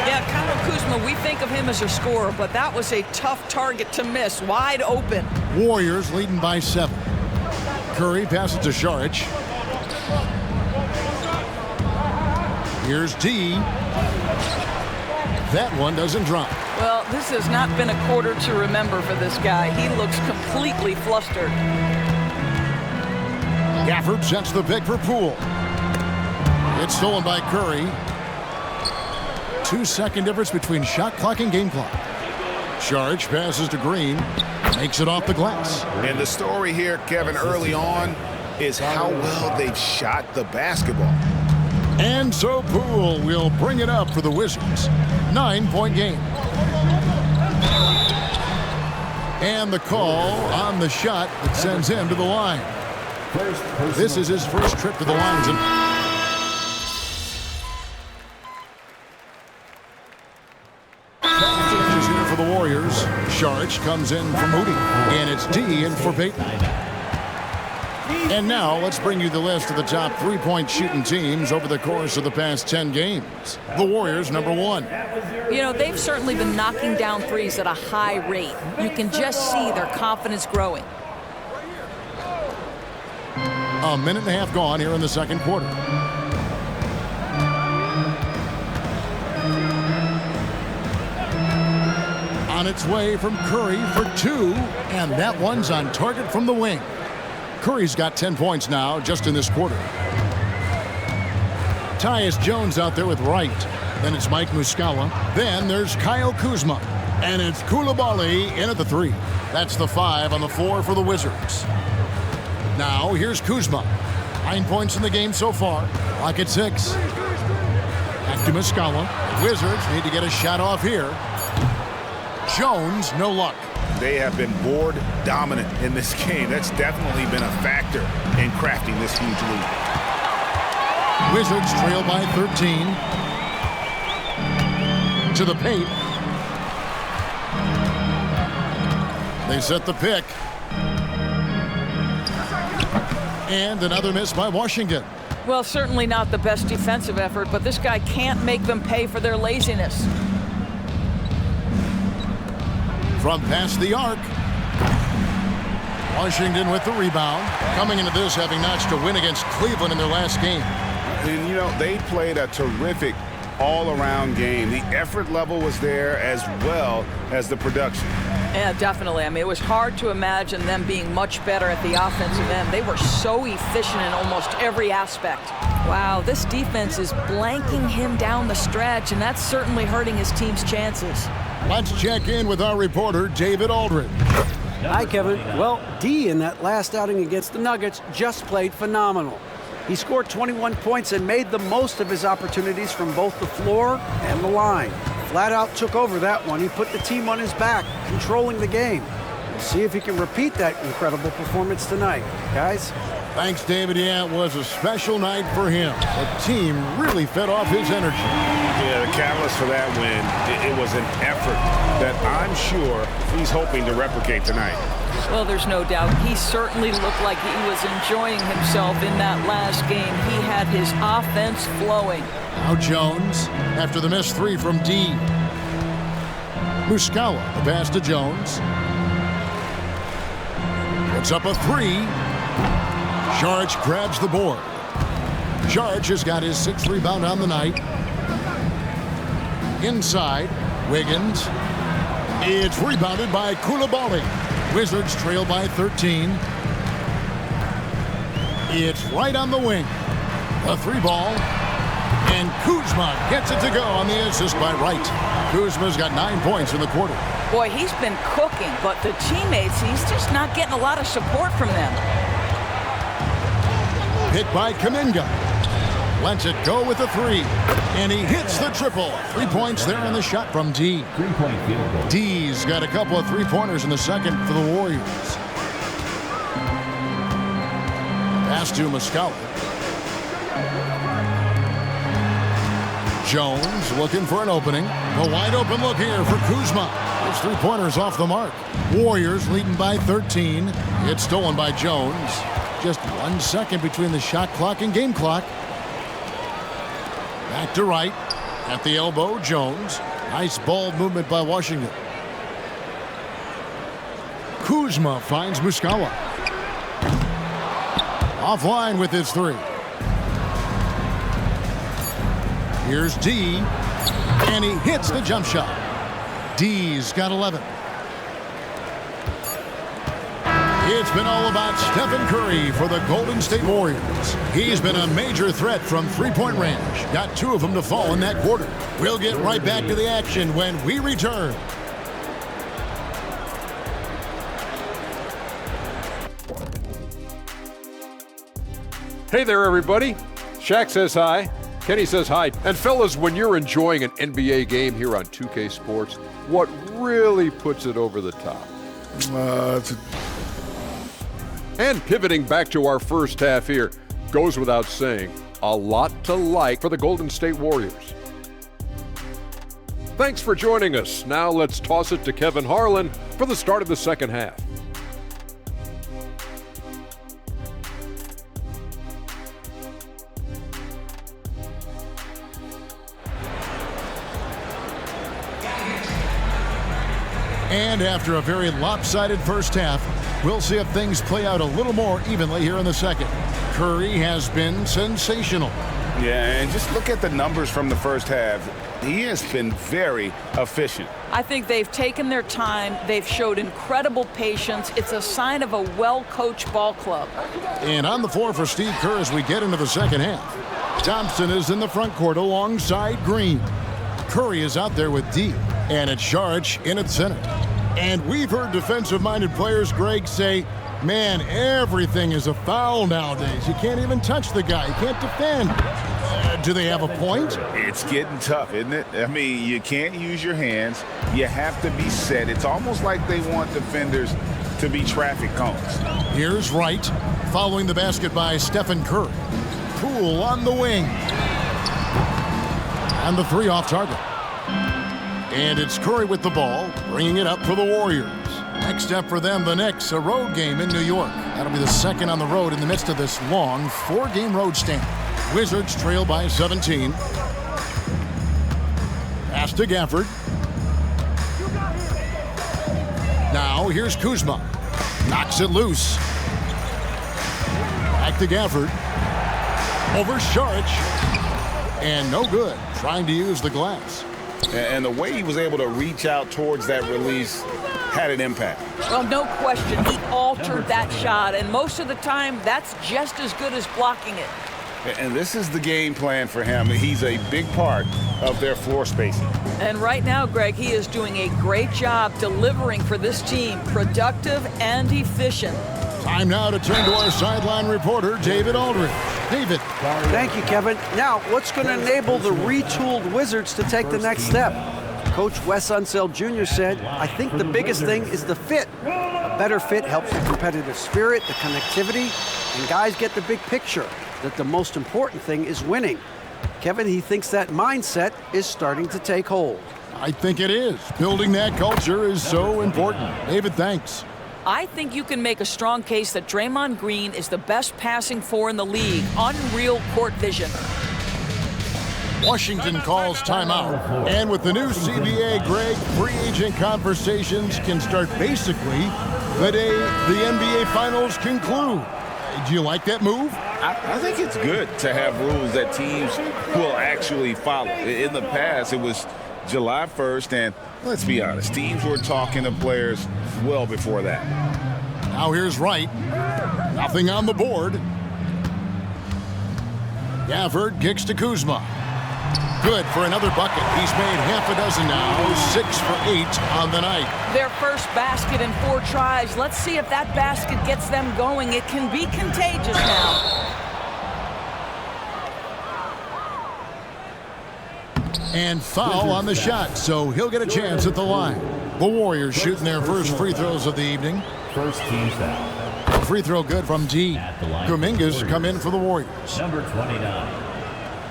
Yeah, Kyle Kuzma, we think of him as a scorer, but that was a tough target to miss. Wide open. Warriors leading by 7. Curry passes to Saric. Here's D. That one doesn't drop. Well, this has not been a quarter to remember for this guy. He looks completely flustered. Gafford sets the pick for Poole. It's stolen by Curry. 2-second difference between shot clock and game clock. Saric passes to Green. Makes it off the glass. And the story here, Kevin, early on is how well they've shot the basketball. And so Poole will bring it up for the Wizards. 9-point game. And the call on the shot that sends him to the line. This is his first trip to the lines. Changes here for the Warriors. Saric comes in for Moody. And it's D in for Payton. And now let's bring you the list of the top three-point shooting teams over the course of the past 10 games. The Warriors, number 1. You know, they've certainly been knocking down threes at a high rate. You can just see their confidence growing. A minute and a half gone here in the second quarter. On its way from Curry for 2, and that one's on target from the wing. Curry's got 10 points now just in this quarter. Tyus Jones out there with Wright. Then it's Mike Muscala. Then there's Kyle Kuzma. And it's Coulibaly in at the 3. That's the 5 on the floor for the Wizards. Now here's Kuzma. 9 points in the game so far. Clock at 6. Back to Muscala. The Wizards need to get a shot off here. Jones, no luck. They have been board dominant in this game. That's definitely been a factor in crafting this huge lead. Wizards trail by 13. To the paint. They set the pick. And another miss by Washington. Well, certainly not the best defensive effort, but this guy can't make them pay for their laziness. from past the arc. Washington with the rebound. Coming into this having notched a win against Cleveland in their last game. And, you know, they played a terrific all-around game. The effort level was there as well as the production. Yeah, definitely. I mean, it was hard to imagine them being much better at the offensive end. They were so efficient in almost every aspect. Wow, this defense is blanking him down the stretch, and that's certainly hurting his team's chances. Let's check in with our reporter, David Aldridge. Hi, Kevin. Well, D in that last outing against the Nuggets just played phenomenal. He scored 21 points and made the most of his opportunities from both the floor and the line. Flat out took over that one. He put the team on his back, controlling the game. We'll see if he can repeat that incredible performance tonight. Guys? Thanks, David. Yeah, it was a special night for him. The team really fed off his energy. Yeah, the catalyst for that win, it was an effort that I'm sure he's hoping to replicate tonight. Well, there's no doubt. He certainly looked like he was enjoying himself in that last game. He had his offense flowing. Now Jones, after the missed three from D. Muscala, the pass to Jones. Puts up a three. Saric grabs the board. Saric has got his 6th rebound on the night. Inside, Wiggins. It's rebounded by Coulibaly. Wizards trail by 13. It's right on the wing. A 3-ball. And Kuzma gets it to go on the assist by Wright. Kuzma's got 9 points in the quarter. Boy, he's been cooking, but the teammates, he's just not getting a lot of support from them. Hit by Kuminga. Lets it go with a 3. And he hits the triple. 3 points there on the shot from D. D's got a couple of 3-pointers in the second for the Warriors. Pass to Muscala. Jones looking for an opening. A wide open look here for Kuzma. His 3-pointers off the mark. Warriors leading by 13. It's stolen by Jones. Just 1 second between the shot clock and game clock. Back to Wright. At the elbow, Jones. Nice ball movement by Washington. Kuzma finds Muscala. Offline with his 3. Here's D. And he hits the jump shot. D's got 11. It's been all about Stephen Curry for the Golden State Warriors. He's been a major threat from 3-point range. Got 2 of them to fall in that quarter. We'll get right back to the action when we return. Hey there, everybody. Shaq says hi. Kenny says hi. And fellas, when you're enjoying an NBA game here on 2K Sports, what really puts it over the top? And pivoting back to our first half here, goes without saying, a lot to like for the Golden State Warriors. Thanks for joining us. Now let's toss it to Kevin Harlan for the start of the second half. And after a very lopsided first half, we'll see if things play out a little more evenly here in the second. Curry has been sensational. Yeah, and just look at the numbers from the first half. He has been very efficient. I think they've taken their time. They've showed incredible patience. It's a sign of a well-coached ball club. And on the floor for Steve Kerr as we get into the second half. Thompson is in the front court alongside Green. Curry is out there with D. And it's Saric in at center. And we've heard defensive-minded players, Greg, say, man, everything is a foul nowadays. You can't even touch the guy. You can't defend. Do they have a point? It's getting tough, isn't it? I mean, you can't use your hands. You have to be set. It's almost like they want defenders to be traffic cones. Here's Wright, following the basket by Stephen Curry. Poole on the wing. And the 3 off target. And it's Curry with the ball, bringing it up for the Warriors. Next step for them, the Knicks, a road game in New York. That'll be the second on the road in the midst of this long 4-game road stand. Wizards trail by 17. Pass to Gafford. Now here's Kuzma. Knocks it loose. Back to Gafford. Over Saric. And no good. Trying to use the glass. And the way he was able to reach out towards that release had an impact. Well, no question. He altered that shot, and most of the time, that's just as good as blocking it. And this is the game plan for him. He's a big part of their floor spacing. And right now, Greg, he is doing a great job delivering for this team, productive and efficient. Time now to turn to our sideline reporter, David Aldridge. David. Thank you, Kevin. Now, what's going to enable the retooled Wizards to take the next step? Coach Wes Unseld Jr. said, I think the biggest thing is the fit. A better fit helps the competitive spirit, the connectivity, and guys get the big picture that the most important thing is winning. Kevin, he thinks that mindset is starting to take hold. I think it is. Building that culture is so important. David, thanks. I think you can make a strong case that Draymond Green is the best passing four in the league. Unreal court vision. Washington calls timeout. And with the new CBA, Greg, free agent conversations can start basically the day the NBA Finals conclude. Do you like that move? I think it's good to have rules that teams will actually follow. In the past, it was July 1st, and let's be honest, teams were talking to players well before that. Now here's Wright. Nothing on the board. Gafford kicks to Kuzma. Good for another bucket. He's made half a dozen now, 6 for 8 on the night. Their first basket in 4 tries. Let's see if that basket gets them going. It can be contagious now. And foul on the shot, so he'll get a chance at the line. The Warriors shooting their first free throws of the evening. First team foul. Free throw good from D. Kuminga's come in for the Warriors. Number 29.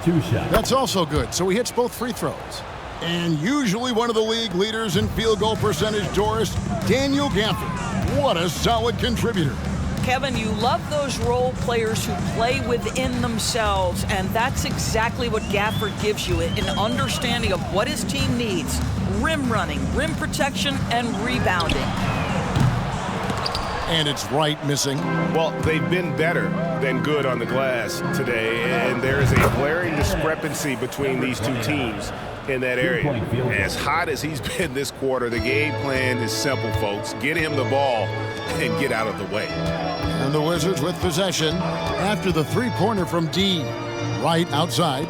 2 shots. That's also good, so he hits both free throws. And usually one of the league leaders in field goal percentage, Doris, Daniel Gafford. What a solid contributor. Kevin, you love those role players who play within themselves, and that's exactly what Gafford gives you, an understanding of what his team needs. Rim running, rim protection, and rebounding. And it's Wright missing. Well, they've been better than good on the glass today, and there is a glaring discrepancy between these two teams in that area. As hot as he's been this quarter, the game plan is simple, folks. Get him the ball and get out of the way. And the Wizards with possession after the three-pointer from D. Wright outside.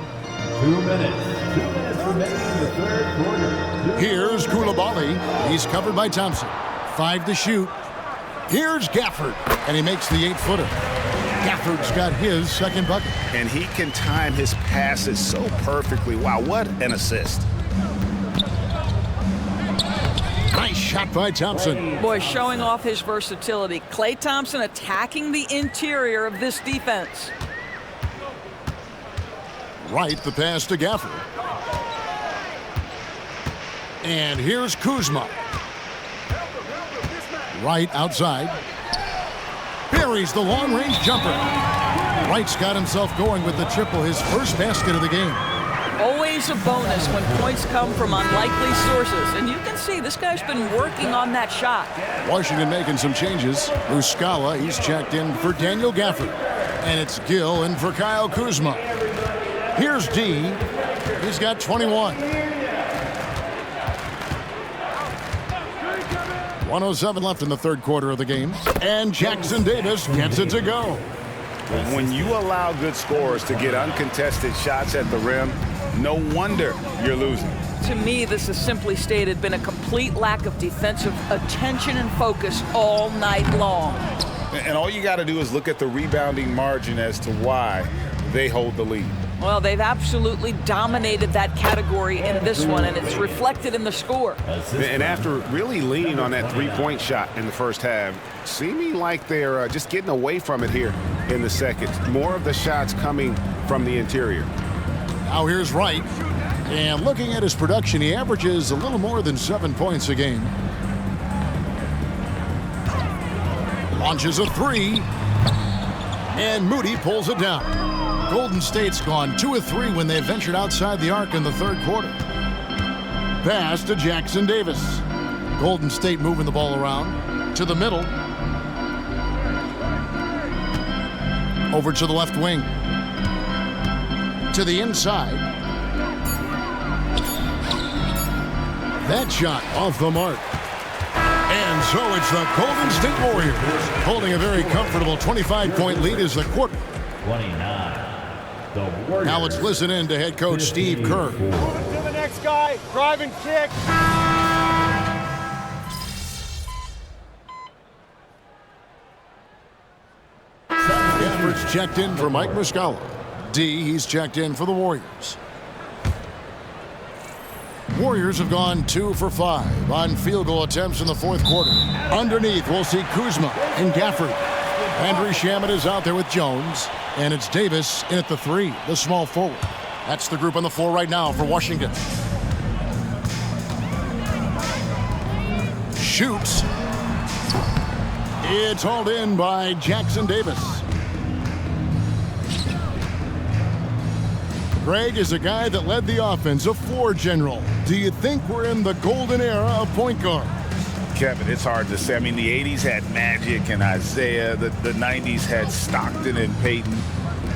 2 minutes. 2 minutes remaining in the third quarter. Here's Koulibaly. He's covered by Thompson. 5 to shoot. Here's Gafford, and he makes the 8-footer. Gafford's got his second bucket. And he can time his passes so perfectly. Wow, what an assist. Nice shot by Thompson. Boy, showing off his versatility. Klay Thompson attacking the interior of this defense. Right, the pass to Gafford. And here's Kuzma. Right outside. Buries the long-range jumper. Wright's got himself going with the triple, his first basket of the game. Always a bonus when points come from unlikely sources. And you can see this guy's been working on that shot. Washington making some changes. Muscala, he's checked in for Daniel Gafford. And it's Gill in for Kyle Kuzma. Here's D. He's got 21. 1:07 left in the third quarter of the game. And Jackson Davis gets it to go. When you allow good scorers to get uncontested shots at the rim, no wonder you're losing. To me, this is simply stated been a complete lack of defensive attention and focus all night long. And all you got to do is look at the rebounding margin as to why they hold the lead. Well, they've absolutely dominated that category in this one, and it's reflected in the score. And after really leaning on that three-point shot in the first half, seeming like they're just getting away from it here in the second. More of the shots coming from the interior. Now here's Wright. And looking at his production, he averages a little more than 7 points a game. Launches a three. And Moody pulls it down. Golden State's gone 2 of 3 when they ventured outside the arc in the third quarter. Pass to Jackson Davis. Golden State moving the ball around to the middle. Over to the left wing. To the inside. That shot off the mark. And so it's the Golden State Warriors holding a very comfortable 25-point lead as the quarter. 29. The Warriors. Now let's listen in to head coach Steve Kerr. To the next guy, drive and kick. Gafford's checked in for Mike Muscala. D, he's checked in for the Warriors. Warriors have gone 2 for 5 on field goal attempts in the fourth quarter. Underneath, we'll see Kuzma and Gafford. Landry Shamet is out there with Jones, and it's Davis in at the 3, the small forward. That's the group on the floor right now for Washington. Shoots. It's hauled in by Jackson Davis. Greg is a guy that led the offense, a floor general. Do you think we're in the golden era of point guard? Kevin, it's hard to say. I mean, the 80s had Magic and Isaiah. The 90s had Stockton and Peyton.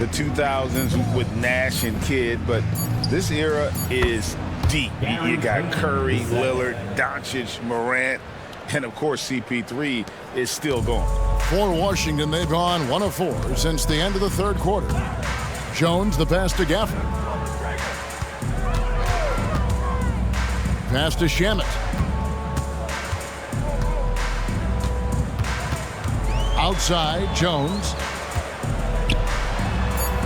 The 2000s with Nash and Kidd. But this era is deep. You got Curry, Lillard, Doncic, Morant, and, of course, CP3 is still going. For Washington, they've gone 1 of 4 since the end of the third quarter. Jones, the pass to Gafford. Pass to Shamet. Outside, Jones.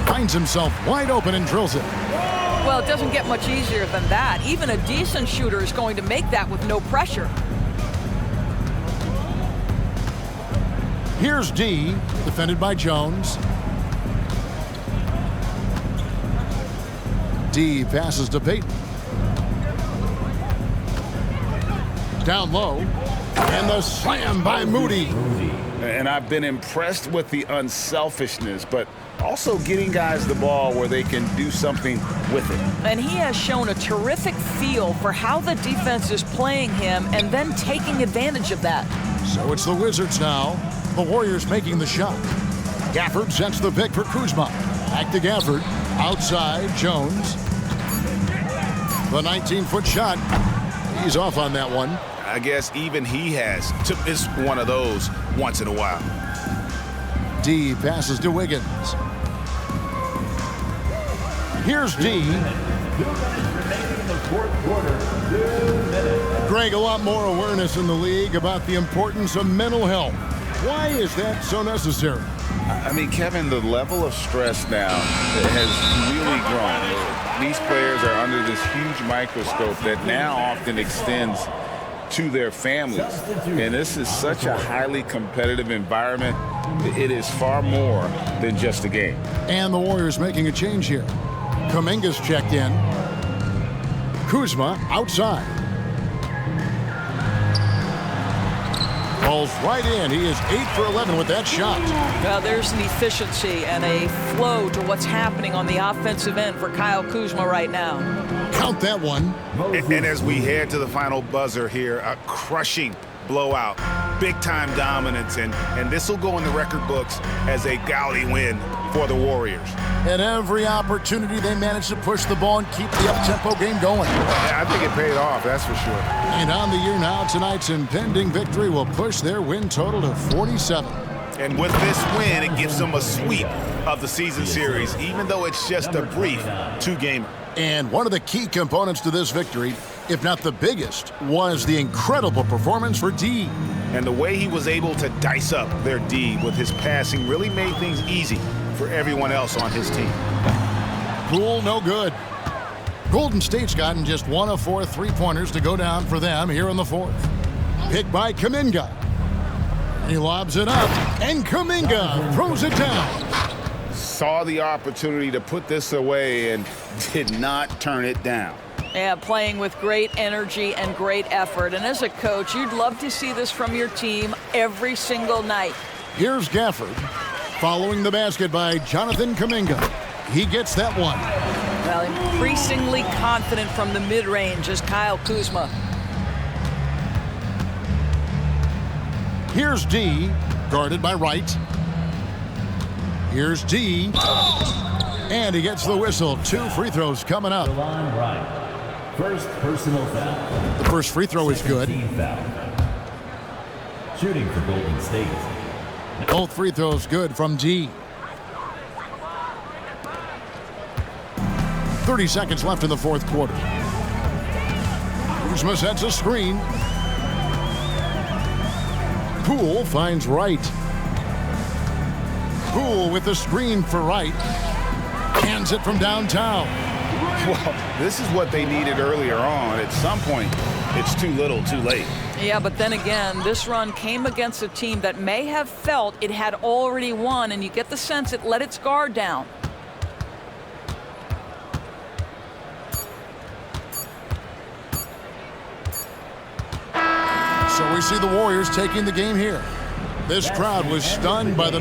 Finds himself wide open and drills it. Well, it doesn't get much easier than that. Even a decent shooter is going to make that with no pressure. Here's D, defended by Jones. D passes to Peyton. Down low. And the slam by Moody. And I've been impressed with the unselfishness, but also getting guys the ball where they can do something with it. And he has shown a terrific feel for how the defense is playing him and then taking advantage of that. So it's the Wizards now. The Warriors making the shot. Gafford sets the pick for Kuzma. Back to Gafford. Outside, Jones. The 19-foot shot. He's off on that one. I guess even he has. It's one of those once in a while. D passes to Wiggins. Here's D. 2 minutes remaining in the fourth quarter. 2 minutes. Greg, a lot more awareness in the league about the importance of mental health. Why is that so necessary? I mean, Kevin, the level of stress now has really grown. These players are under this huge microscope that now often extends to their families. And this is such a highly competitive environment. It is far more than just a game. And the Warriors making a change here. Kuminga's checked in. Kuzma outside. Falls right in. He is 8 for 11 with that shot. Well, there's an efficiency and a flow to what's happening on the offensive end for Kyle Kuzma right now. Count that one. And as we head to the final buzzer here, a crushing blowout, big-time dominance, and this will go in the record books as a gaudy win for the Warriors. At every opportunity, they managed to push the ball and keep the up-tempo game going. Yeah, I think it paid off, that's for sure. And on the year now, tonight's impending victory will push their win total to 47. And with this win, it gives them a sweep of the season series, even though it's just a brief 2-gamer. And one of the key components to this victory, if not the biggest, was the incredible performance for D. And the way he was able to dice up their D with his passing really made things easy for everyone else on his team. Poole, no good. Golden State's gotten just 1 of 4 3-pointers to go down for them here in the fourth. Picked by Kuminga. He lobs it up, and Kuminga throws it down. Saw the opportunity to put this away and did not turn it down. Yeah, playing with great energy and great effort. And as a coach, you'd love to see this from your team every single night. Here's Gafford, following the basket by Jonathan Kuminga. He gets that one. Well, increasingly confident from the mid-range is Kyle Kuzma. Here's D, guarded by Wright. Here's D, and he gets the whistle. 2 free throws coming up. First personal foul. The first free throw is good. Foul. Shooting for Golden State. Both free throws good from D. 30 seconds left in the fourth quarter. Kuzma sets a screen. Poole finds Wright. Poole with the screen for Wright. Hands it from downtown. Well, this is what they needed earlier on. At some point, it's too little, too late. Yeah, but then again, this run came against a team that may have felt it had already won, and you get the sense it let its guard down. So we see the Warriors taking the game here. This crowd was stunned by the